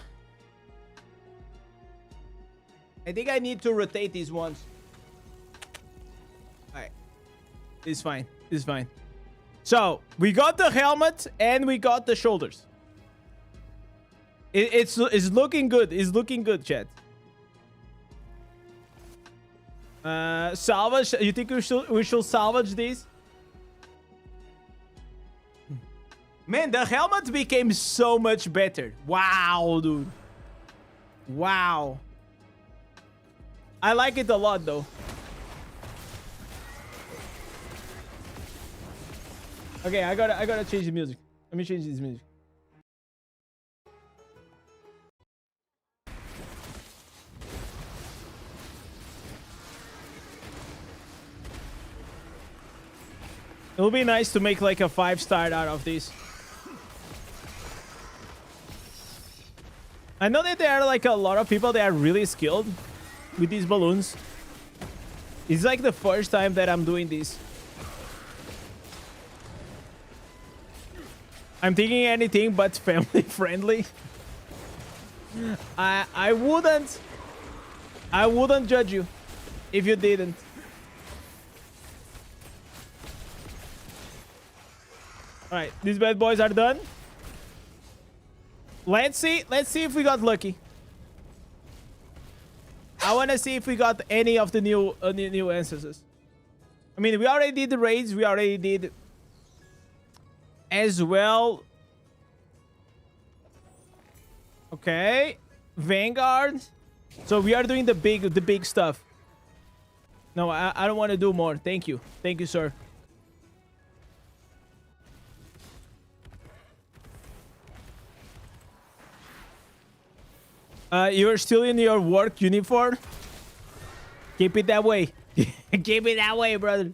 I think I need to rotate these ones. All right. It's fine. It's fine. So, we got the helmet and we got the shoulders. It's looking good. It's looking good, chat. Salvage. You think we should salvage these? Man, the helmet became so much better. Wow, dude. Wow. I like it a lot, though. Okay, I gotta change the music. Let me change this music. It would be nice to make like a 5-star out of this. I know that there are like a lot of people that are really skilled with these balloons. It's like the first time that I'm doing this. I'm thinking anything but family friendly. I wouldn't judge you if you didn't. All right, these bad boys are done. Let's see if we got lucky. I want to see if we got any of the new ancestors. I mean, we already did the raids. We already did as well. Okay, Vanguard. So we are doing the big stuff. No, I don't want to do more. Thank you, sir. You're still in your work uniform? Keep it that way. Keep it that way, brother.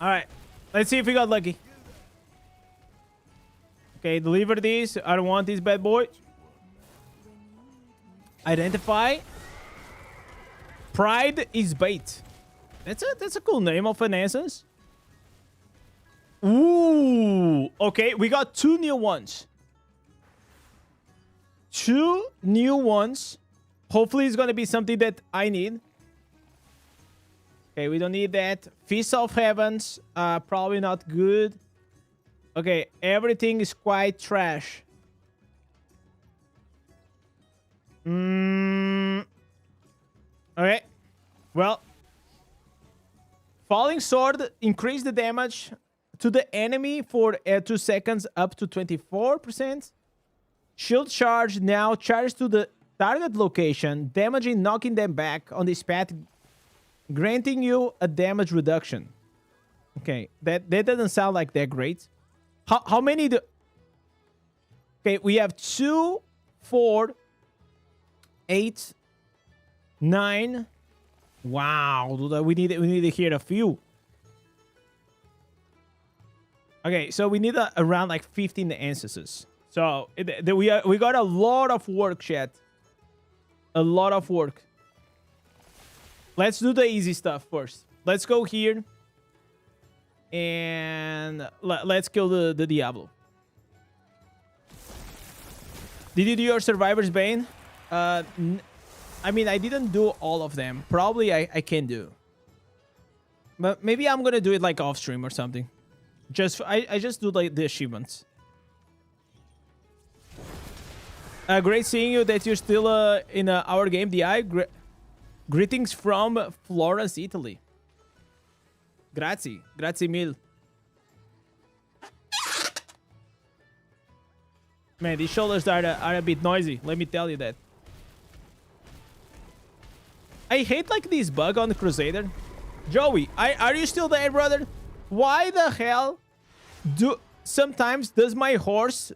Alright. Let's see if we got lucky. Okay, deliver these. I don't want this bad boy. Identify. Pride is bait. That's a cool name of an essence. Ooh, okay, we got 2 new ones. 2 new ones. Hopefully it's gonna be something that I need. Okay, we don't need that. Feast of Heavens, probably not good. Okay, everything is quite trash. Okay, well, Falling Sword increase the damage to the enemy for 2 seconds up to 24%. Shield charge now charges to the target location, damaging, knocking them back on this path, granting you a damage reduction. Okay, that doesn't sound like that great. How many do... Okay, we have 2, 4, 8, 9. Wow, dude, we need to hit a few. Okay, so we need around like 15 ancestors. So we got a lot of work, chat. A lot of work. Let's do the easy stuff first. Let's go here. And let's kill the Diablo. Did you do your Survivor's Bane? I mean, I didn't do all of them. Probably I can do. But maybe I'm gonna do it like off stream or something. I just do like the achievements. Great seeing you that you're still in our game, DI. Greetings from Florence, Italy. Grazie mille. Man, these shoulders are a bit noisy. Let me tell you that. I hate like this bug on the Crusader. Joey, are you still there, brother? Why the hell sometimes does my horse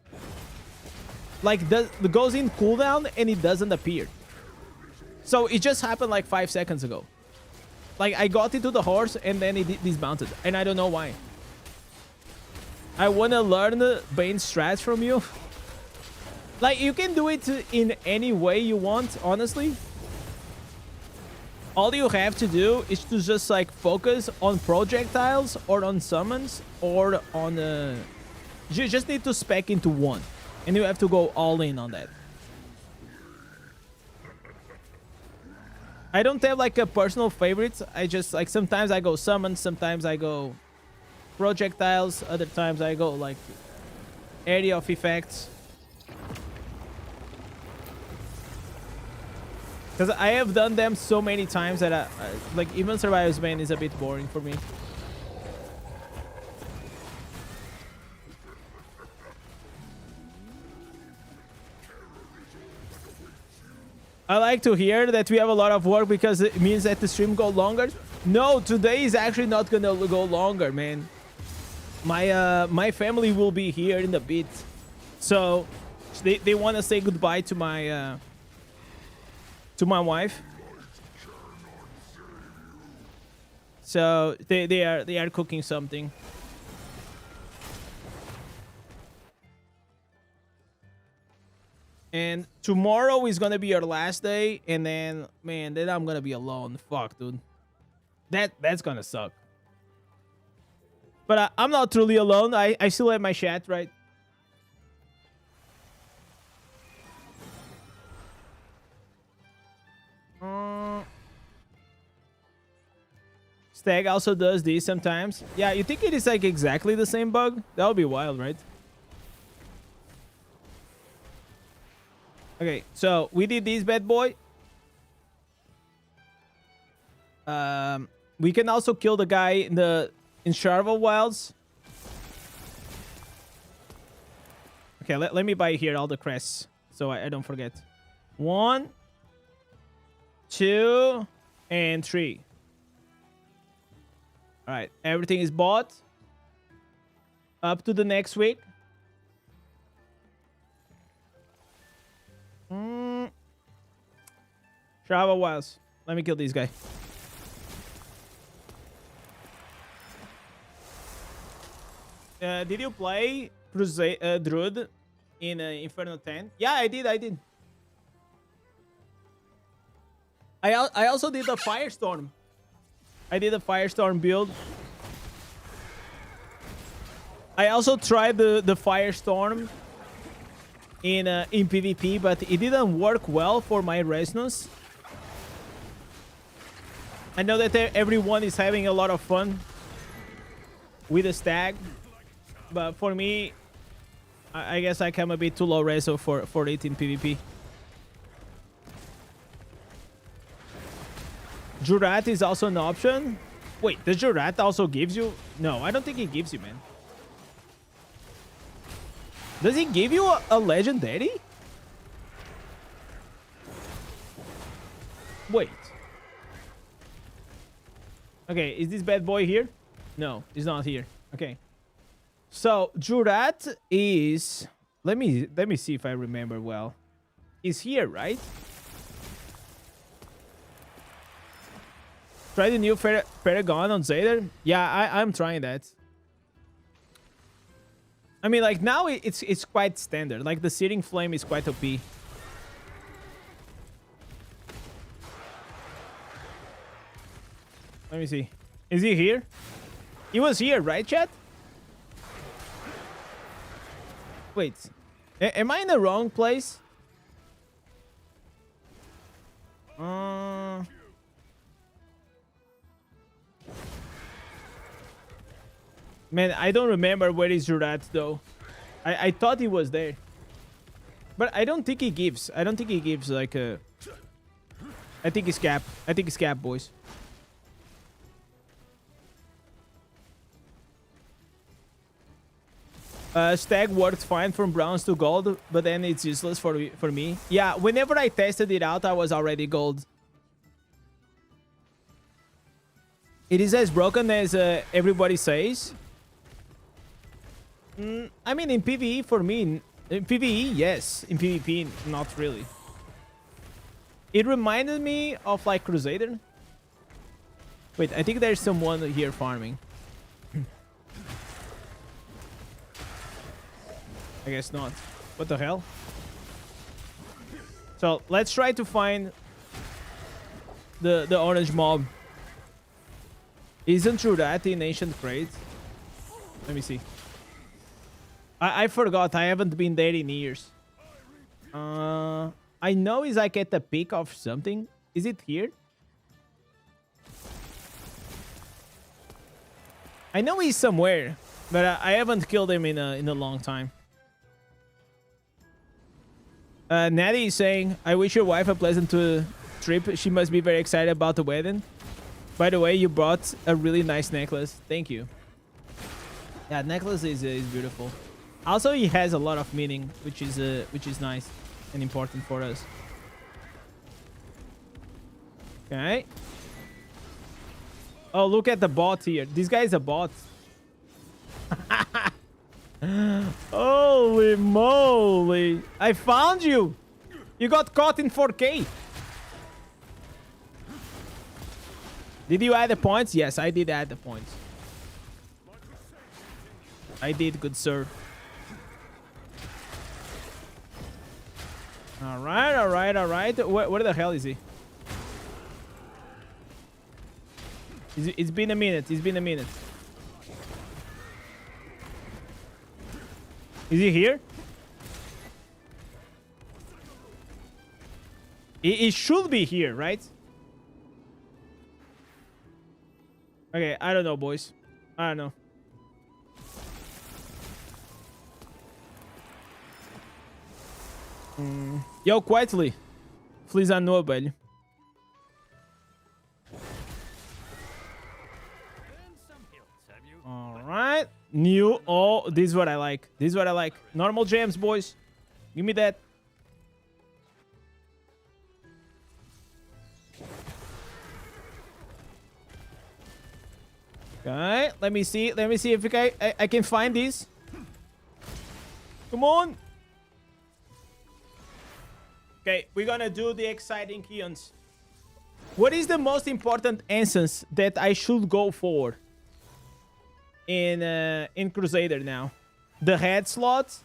like goes in cooldown and it doesn't appear? So it just happened like 5 seconds ago. Like I got into the horse and then it dismounted, and I don't know why. I wanna learn the Bane strats from you. Like you can do it in any way you want, honestly. All you have to do is to just like focus on projectiles or on summons or on you just need to spec into one, and you have to go all in on that. I don't have like a personal favorite. I just like sometimes I go summons, sometimes I go projectiles, other times I go like area of effects. Because I have done them so many times that like even Survivor's Bane is a bit boring for me. I like to hear that we have a lot of work because it means that the stream go longer. No, today is actually not gonna go longer, man. My family will be here in a bit, so they want to say goodbye to my wife. So they are cooking something. And tomorrow is gonna be our last day, and then man, then I'm gonna be alone. Fuck, dude. That's gonna suck. But I'm not truly alone. I still have my chat, right? Stag also does this sometimes. Yeah, you think it is like exactly the same bug? That would be wild, right? Okay, so we did this bad boy. We can also kill the guy in Sharval Wilds. Okay, let me buy here all the crests so I don't forget. 1, 2, and 3. All right, everything is bought. Up to the next week. Sharval Wilds. Let me kill this guy. Did you play Druid in Inferno 10? Yeah, I did. I also did a Firestorm. I did a Firestorm build. I also tried the Firestorm in PvP, but it didn't work well for my resonance. I know that everyone is having a lot of fun with the stag, but for me, I guess I come a bit too low reso for it in PvP. Jurat is also an option. Wait, does Jurat also gives you? No, I don't think he gives you, man. Does he give you a legendary? Wait. Okay, is this bad boy here? No, he's not here. Okay. So Jurat is, let me see if I remember well. Is here, right? Try the new Paragon on Zader? Yeah, I'm trying that. I mean, like now it's quite standard. Like the Searing Flame is quite OP. Let me see. Is he here? He was here, right, chat? Wait. Am I in the wrong place? Man, I don't remember where is Jurat though. I thought he was there. But I don't think he gives. I don't think he gives like a... I think he's cap. I think he's cap, boys. Stag worked fine from bronze to gold, but then it's useless for me. Yeah, whenever I tested it out, I was already gold. It is as broken as everybody says. I mean, in PvE, for me, in PvE, yes. In PvP, not really. It reminded me of, like, Crusader. Wait, I think there's someone here farming. I guess not. What the hell? So, let's try to find the orange mob. Isn't true that in Ancient Crate? Let me see. I forgot. I haven't been there in years. I know it's like at the peak of something. Is it here? I know he's somewhere, but I haven't killed him in a long time. Natty is saying, I wish your wife a pleasant trip. She must be very excited about the wedding. By the way, you brought a really nice necklace. Thank you. Yeah, necklace is beautiful. Also, it has a lot of meaning, which is nice and important for us. Okay. Oh, look at the bot here. This guy is a bot. Holy moly. I found you. You got caught in 4K. Did you add the points? Yes, I did add the points. I did, good sir. Alright, alright, alright. Where the hell is he? It's been a minute. It's been a minute. Is he here? It should be here, right? Okay, I don't know, boys. I don't know. Yo, quietly. Feliz ano novo, velho. Alright. New. Oh, this is what I like. This is what I like. Normal gems, boys. Give me that. Okay, let me see. Let me see if I can find these. Come on. Okay, we're gonna do the exciting Keons. What is the most important instance that I should go for in Crusader now? The head slot.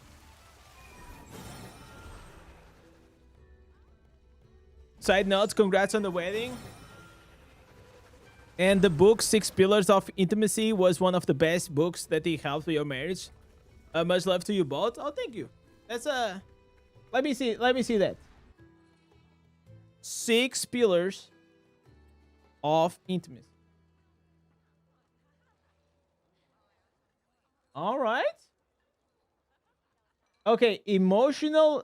Side notes, congrats on the wedding. And the book 6 Pillars of Intimacy was one of the best books that he helped with your marriage. Much love to you both. Oh, thank you. That's let me see that. 6 Pillars of Intimacy. All right. Okay, emotional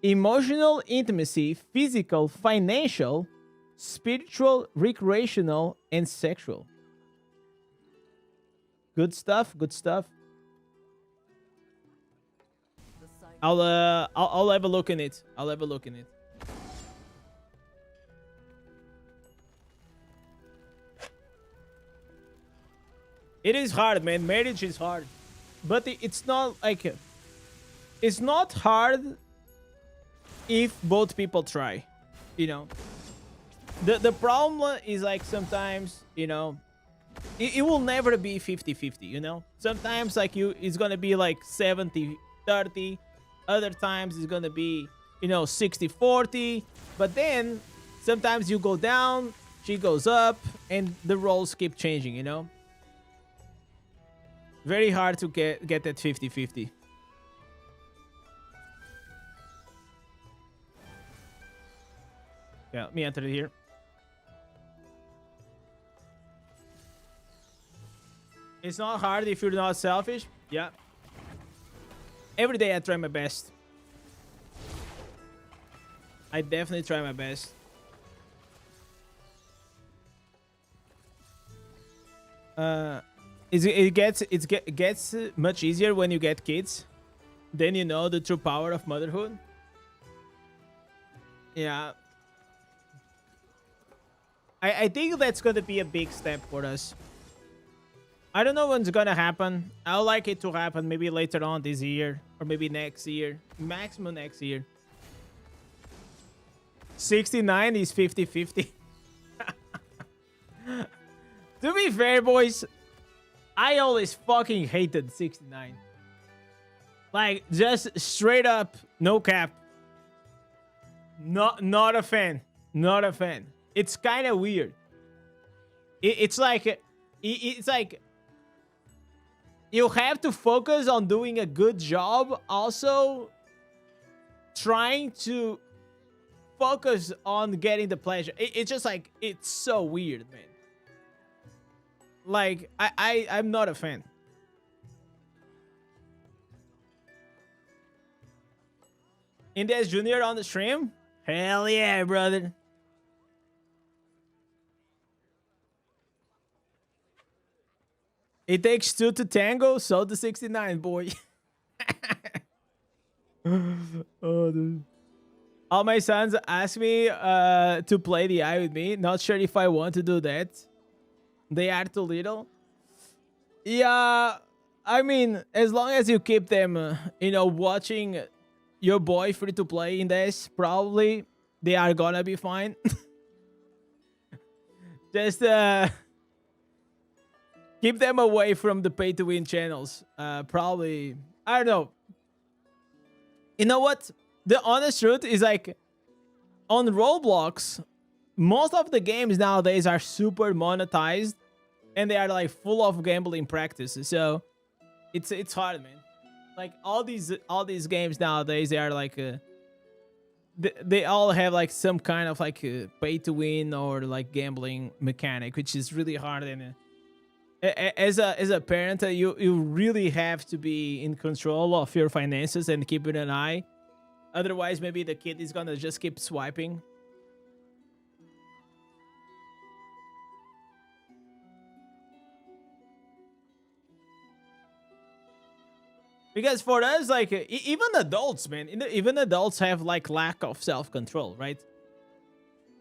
emotional intimacy, physical, financial, spiritual, recreational, and sexual. Good stuff, good stuff. I'll have a look in it. I'll have a look in it. It is hard, man. Marriage is hard. But it's not like... It's not hard if both people try, you know. The problem is, like, sometimes, you know, it will never be 50-50, you know. Sometimes, like, it's gonna be, like, 70-30. Other times, it's gonna be, you know, 60-40. But then, sometimes you go down, she goes up, and the roles keep changing, you know. Very hard to get that 50-50. Yeah, let me enter it here. It's not hard if you're not selfish. Yeah. Every day I try my best. I definitely try my best. It gets much easier when you get kids. Then you know the true power of motherhood. Yeah. I think that's gonna be a big step for us. I don't know when it's gonna happen. I would like it to happen maybe later on this year or maybe next year. Maximum next year. 69 is 50-50. To be fair, boys, I always fucking hated 69. Like, just straight up, no cap. Not a fan. Not a fan. It's kind of weird. It's like you have to focus on doing a good job, also trying to focus on getting the pleasure. It's just like, it's so weird, man. Like, I'm not a fan. Indez Jr. on the stream? Hell yeah, brother. It takes two to tango, so the 69, boy. Oh, dude. All my sons ask me to play the eye with me. Not sure if I want to do that. They are too little. Yeah, I mean, as long as you keep them, you know, watching your boy free to play in this, probably they are gonna be fine. Just keep them away from the pay to win channels. Probably, I don't know. You know what? The honest truth is, like, on Roblox, most of the games nowadays are super monetized, and they are like full of gambling practices. So it's hard, man. Like, all these games nowadays, they are like they all have like some kind of like pay to win or like gambling mechanic, which is really hard. And as a parent, you really have to be in control of your finances and keeping an eye. Otherwise, maybe the kid is gonna just keep swiping. Because for us, like, even adults, man, even adults have like lack of self-control, right?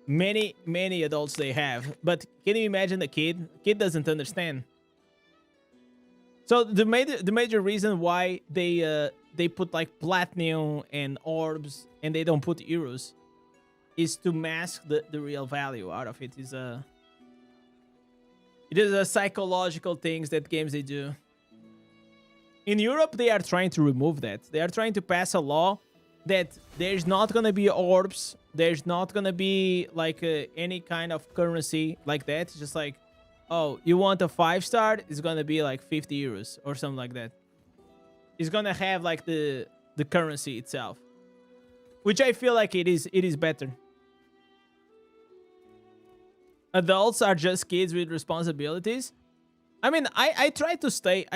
Many adults they have, but can you imagine the kid? Kid doesn't understand. So the major reason why they put like platinum and orbs and they don't put euros is to mask the real value out of it. It is a psychological things that games they do. In Europe, they are trying to remove that. They are trying to pass a law that there's not gonna be orbs, there's not gonna be like any kind of currency like that. It's just like, oh, you want a 5-star? It's gonna be like 50 euros or something like that. It's gonna have like the currency itself, which I feel like it is better. Adults are just kids with responsibilities. I mean, I try to stay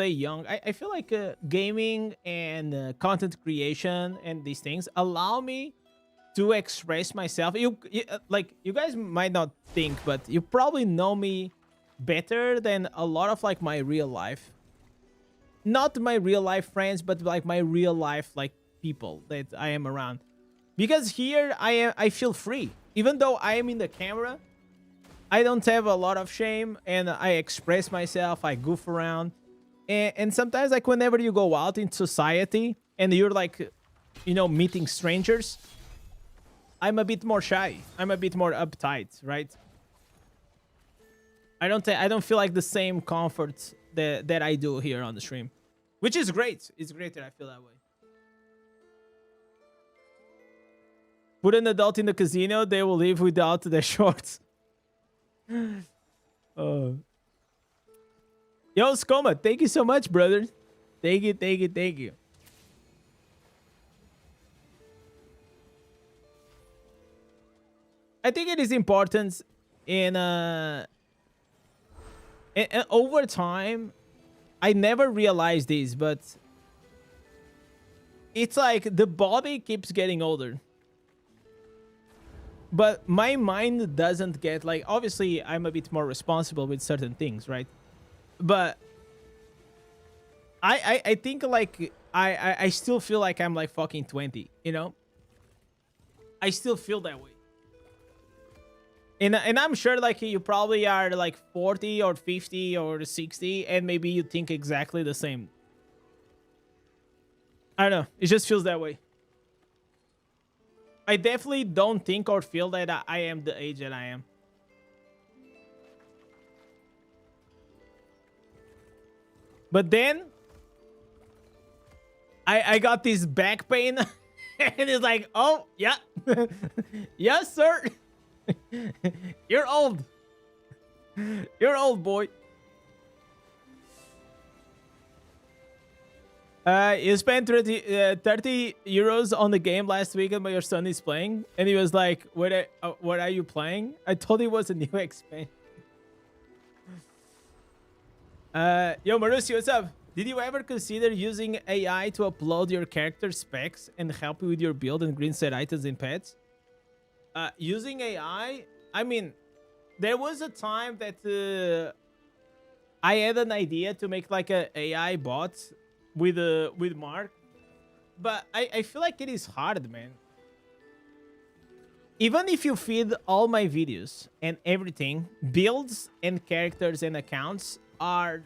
young. I feel like gaming and content creation and these things allow me to express myself. You guys might not think, but you probably know me better than a lot of like my real life. Not my real life friends, but like my real life like people that I am around. Because here I feel free. Even though I am in the camera, I don't have a lot of shame, and I express myself, I goof around. And sometimes, like, whenever you go out in society and you're like, you know, meeting strangers, I'm a bit more shy. I'm a bit more uptight, right? I don't feel like the same comfort that I do here on the stream, which is great. It's great that I feel that way. Put an adult in the casino, they will leave without their shorts. Yo, Skoma, thank you so much, brother. Thank you. I think it is important in over time. I never realized this, but it's like the body keeps getting older. But my mind doesn't get, like, obviously I'm a bit more responsible with certain things, right? But I think like I still feel like I'm like fucking 20, you know? I still feel that way. And I'm sure like you probably are like 40 or 50 or 60 and maybe you think exactly the same. I don't know. It just feels that way. I definitely don't think or feel that I am the age that I am. But then I got this back pain and it's like, oh, yeah. Yes, sir. You're old. You're old, boy. You spent 30 euros on the game last weekend, but your son is playing. And he was like, what are you playing? I told him it was a new expansion. Yo, Marussi, what's up? Did you ever consider using AI to upload your character specs and help you with your build and green set items and pets? Using AI, I mean, there was a time that I had an idea to make like a AI bot with Mark, but I feel like it is hard, man. Even if you feed all my videos and everything, builds and characters and accounts are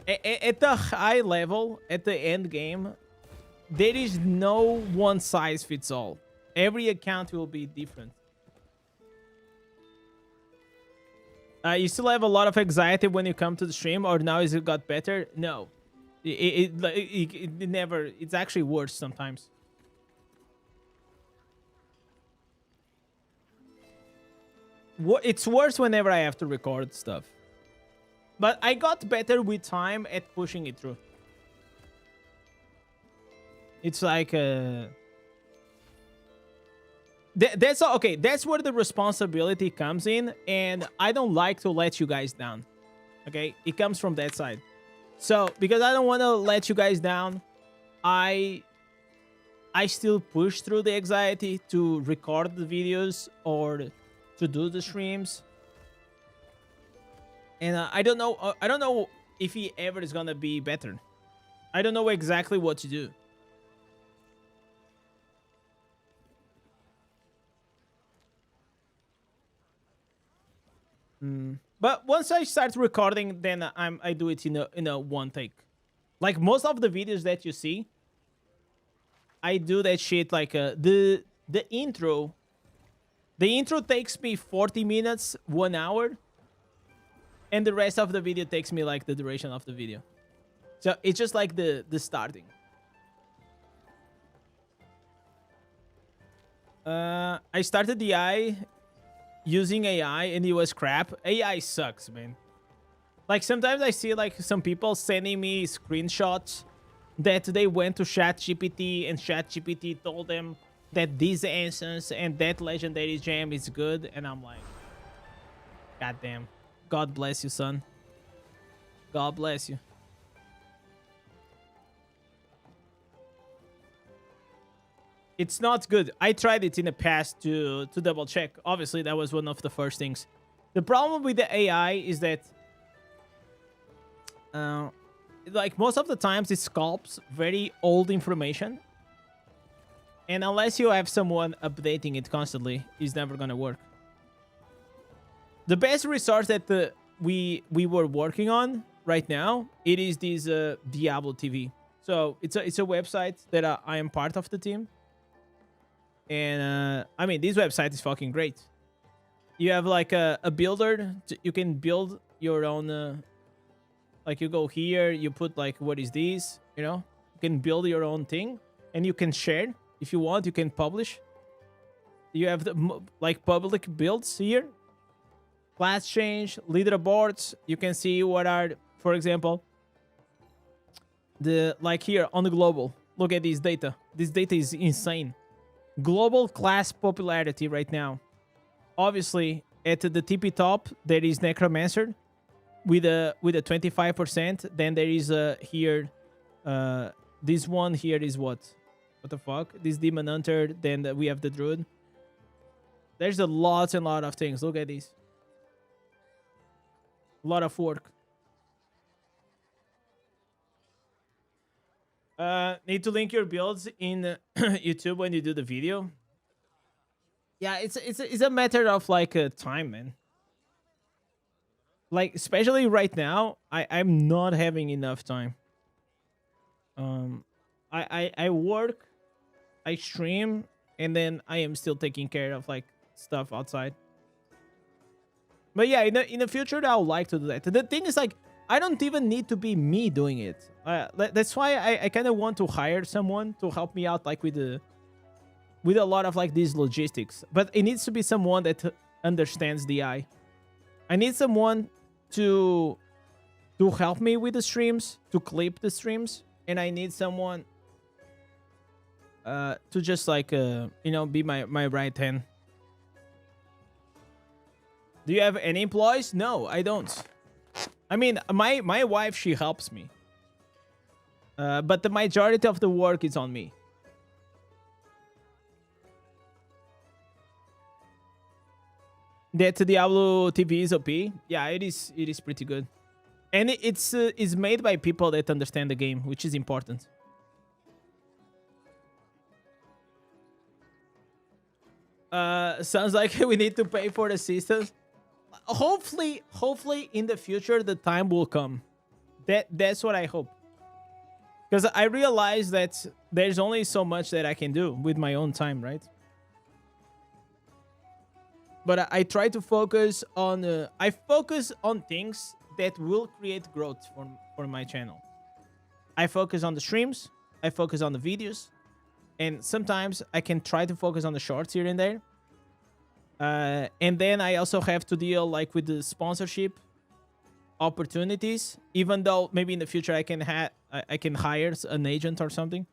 at the high level, at the end game, there is no one size fits all. Every account will be different. You still have a lot of anxiety when you come to the stream, or now is it got better? No, it never. It's actually worse sometimes. It's worse whenever I have to record stuff. But I got better with time at pushing it through. It's like that's okay. That's where the responsibility comes in, and I don't like to let you guys down. Okay, it comes from that side. So because I don't want to let you guys down, I still push through the anxiety to record the videos or to do the streams. And I don't know if he ever is gonna be better. I don't know exactly what to do. But once I start recording, then I do it in a one take. Like most of the videos that you see, I do that shit like the intro. The intro takes me 40 minutes, 1 hour. And the rest of the video takes me like the duration of the video. So it's just like the starting. I started the AI using AI and it was crap. AI sucks, man. Like sometimes I see like some people sending me screenshots that they went to ChatGPT and ChatGPT told them that this instance and that legendary gem is good. And I'm like, God damn. God bless you, son. God bless you. It's not good. I tried it in the past to double check. Obviously, that was one of the first things. The problem with the AI is that like most of the times it sculpts very old information. And unless you have someone updating it constantly, it's never gonna work. The best resource that we were working on right now, it is this Diablo TV. So it's a website that I am part of the team. And I mean, this website is fucking great. You have like a builder. You can build your own. Like you go here, you put like, what is this? You know, you can build your own thing and you can share if you want. You can publish. You have the like public builds here. Class change, leaderboards. You can see what are, for example, the like here on the global. Look at this data. This data is insane. Global class popularity right now. Obviously, at the tippy top, there is Necromancer with a 25%. Then there is here, this one here is what? What the fuck? This Demon Hunter. Then we have the Druid. There's a lot and lot of things. Look at this. A lot of work. Need to link your builds in YouTube when you do the video. Yeah, it's a matter of like time, man. Like especially right now, I'm not having enough time. I work, I stream, and then I am still taking care of like stuff outside. But yeah, in the future, I would like to do that. The thing is, like, I don't even need to be me doing it. That's why I kind of want to hire someone to help me out, like with a lot of like these logistics. But it needs to be someone that understands DI. I need someone to help me with the streams, to clip the streams, and I need someone to just like you know, be my right hand. Do you have any employees? No, I don't. I mean, my wife, she helps me. But the majority of the work is on me. That Diablo TV is OP. Yeah, it is pretty good. And it's made by people that understand the game, which is important. Sounds like we need to pay for the systems. Hopefully in the future the time will come. That's what I hope. Because I realize that there's only so much that I can do with my own time, right? But I try to focus on I focus on things that will create growth for my channel. I focus on the streams, I focus on the videos, and sometimes I can try to focus on the shorts here and there. And then I also have to deal like with the sponsorship opportunities, even though maybe in the future I can hire an agent or something.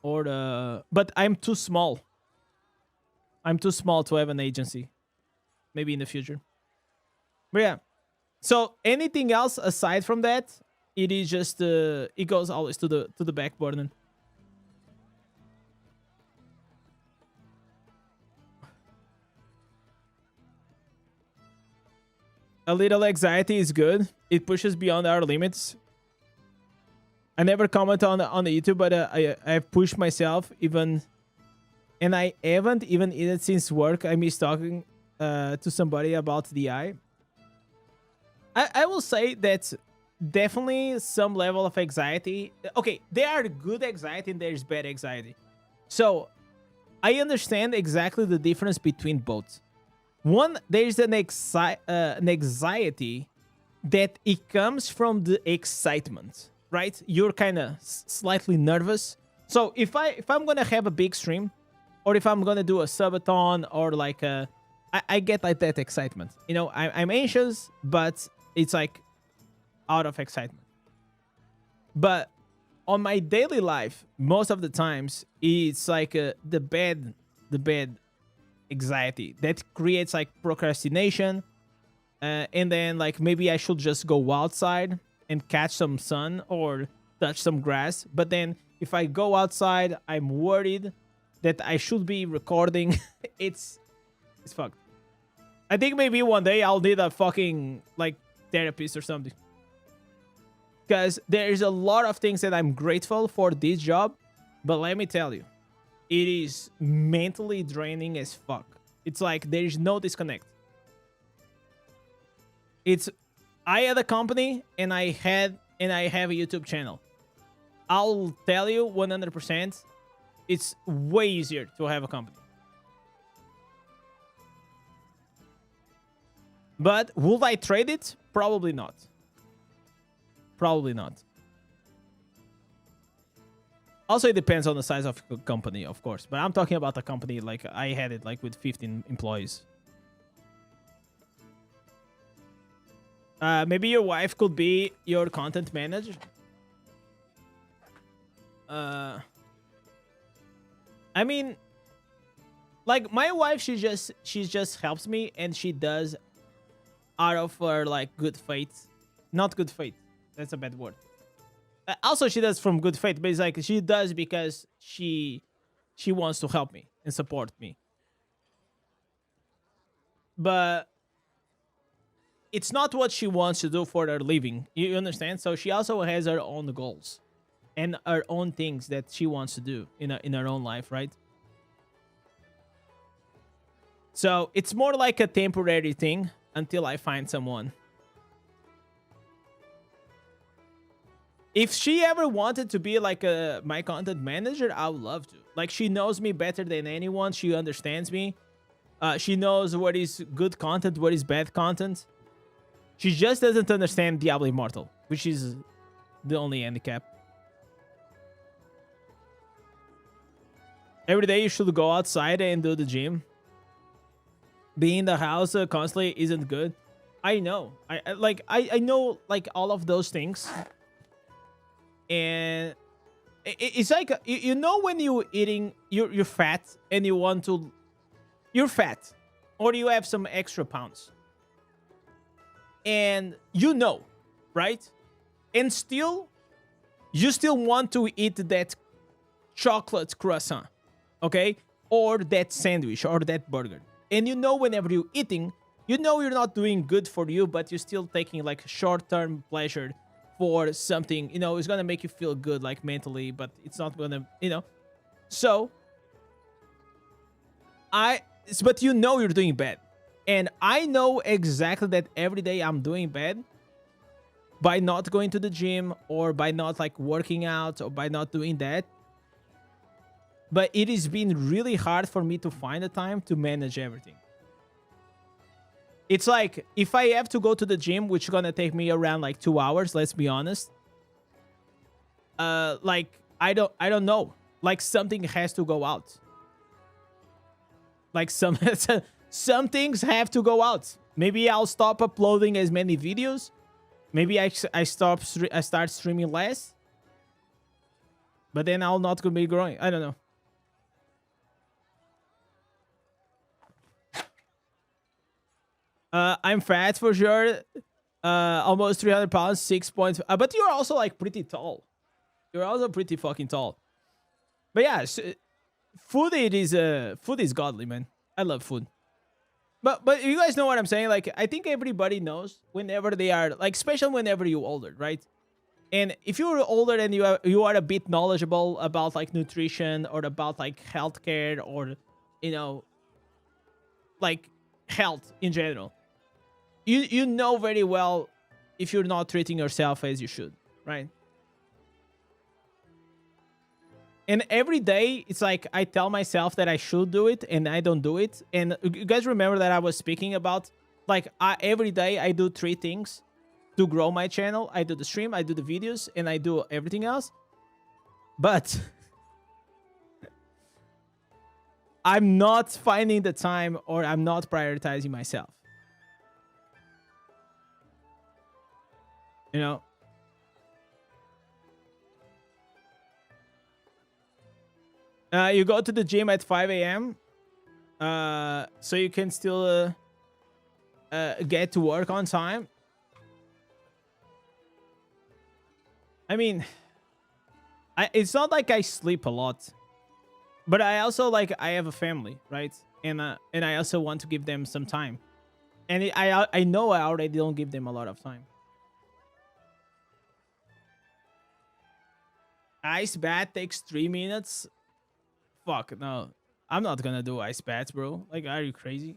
But I'm too small. I'm too small to have an agency. Maybe in the future. But yeah. So anything else aside from that, it is just it goes always to the back burner. A little anxiety is good. It pushes beyond our limits. I never comment on the YouTube, but I've pushed myself even, and I haven't even eaten since work. I miss talking to somebody about DI. I will say that definitely some level of anxiety. Okay, there are good anxiety and there's bad anxiety. So I understand exactly the difference between both. One, there's an anxiety that it comes from the excitement, right? You're kind of slightly nervous. So if I'm gonna have a big stream, or if I'm gonna do a subathon, or like I get like that excitement. You know, I'm anxious, but it's like out of excitement. But on my daily life, most of the times, it's like the bad anxiety that creates like procrastination, and then like maybe I should just go outside and catch some sun or touch some grass. But then if I go outside, I'm worried that I should be recording. it's fucked. I think maybe one day I'll need a fucking like therapist or something, because there's a lot of things that I'm grateful for this job, but let me tell you, it is mentally draining as fuck. It's like there's no disconnect. I had a company and I have a YouTube channel. I'll tell you 100%, it's way easier to have a company. But would I trade it? Probably not. Probably not. Also, it depends on the size of the company, of course. But I'm talking about a company like I had it like with 15 employees. Maybe your wife could be your content manager. I mean, like my wife, she just helps me, and she does out of her like good faith. Not good faith. That's a bad word. Also, she does from good faith, but it's like she does because she wants to help me and support me. But it's not what she wants to do for her living. You understand? So she also has her own goals and her own things that she wants to do in her own life, right? So it's more like a temporary thing until I find someone. If she ever wanted to be like my content manager, I would love to. Like, she knows me better than anyone. She understands me. She knows what is good content, what is bad content. She just doesn't understand Diablo Immortal, which is the only handicap. Every day you should go outside and do the gym. Being in the house constantly isn't good. I know. I know like all of those things. And it's like, you know, when you're eating, you're fat and you want to, you're fat or you have some extra pounds. And you know, right? And still, you still want to eat that chocolate croissant, okay? Or that sandwich or that burger. And you know, whenever you're eating, you know you're not doing good for you, but you're still taking like short-term pleasure for something, you know, it's gonna make you feel good, like mentally, but it's not gonna, you know. So, but you know you're doing bad. And I know exactly that every day I'm doing bad by not going to the gym or by not like working out or by not doing that. But it has been really hard for me to find the time to manage everything. It's like, if I have to go to the gym, which is gonna take me around like 2 hours, let's be honest. Like, I don't know. Like, something has to go out. Like, some things have to go out. Maybe I'll stop uploading as many videos. Maybe I start streaming less. But then I'll not gonna be growing. I don't know. I'm fat for sure. Almost 300 pounds, 6 points. But you're also like pretty tall. You're also pretty fucking tall. But yeah, food is godly, man. I love food. But you guys know what I'm saying? Like, I think everybody knows whenever they are, like, especially whenever you're older, right? And if you're older and you are a bit knowledgeable about like nutrition or about like healthcare or, you know, like health in general. You know very well if you're not treating yourself as you should, right? And every day, it's like I tell myself that I should do it and I don't do it. And you guys remember that I was speaking about, like, every day I do 3 things to grow my channel. I do the stream, I do the videos, and I do everything else. But I'm not finding the time or I'm not prioritizing myself. You know? You go to the gym at 5 a.m. So you can still get to work on time. I mean, it's not like I sleep a lot. But I also, like, I have a family, right? And I also want to give them some time. And I know I already don't give them a lot of time. Ice bath takes 3 minutes. Fuck, no. I'm not gonna do ice baths, bro. Like, are you crazy?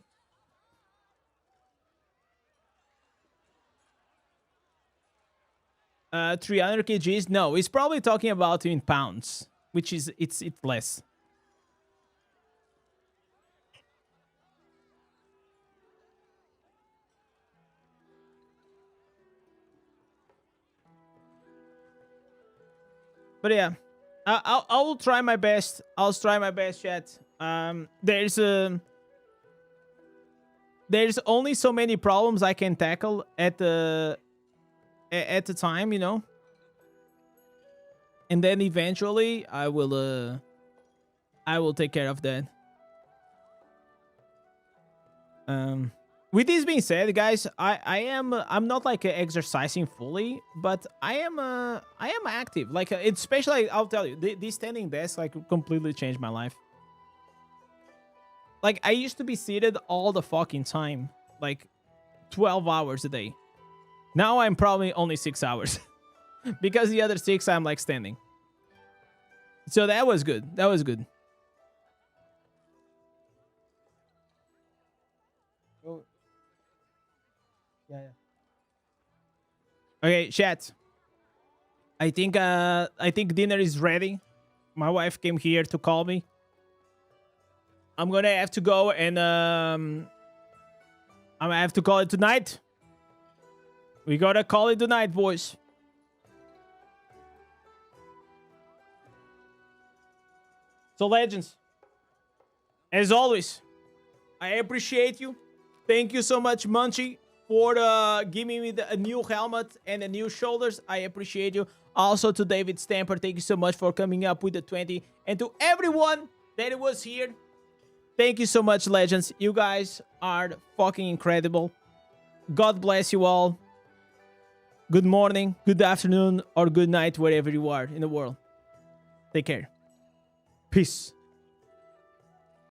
Uh, 300 kgs? No, he's probably talking about in pounds. Which is, it's less. But yeah, I will try my best. I'll try my best, chat. There's only so many problems I can tackle at the time, you know. And then eventually I will take care of that. With this being said, guys, I'm not like exercising fully, but I am active. Like, especially, I'll tell you, this standing desk like completely changed my life. Like, I used to be seated all the fucking time, like 12 hours a day. Now I'm probably only 6 hours. Because the other 6 I'm like standing. So that was good. That was good. Oh. Yeah. Okay, chat. I think dinner is ready. My wife came here to call me. I'm gonna have to go and I'm gonna have to call it tonight. We gotta call it tonight, boys. So, legends, as always, I appreciate you. Thank you so much, Munchie, for giving me a new helmet and the new shoulders. I appreciate you. Also to David Stamper, thank you so much for coming up with the 20. And to everyone that was here, thank you so much, legends. You guys are fucking incredible. God bless you all. Good morning, good afternoon, or good night, wherever you are in the world. Take care. Peace.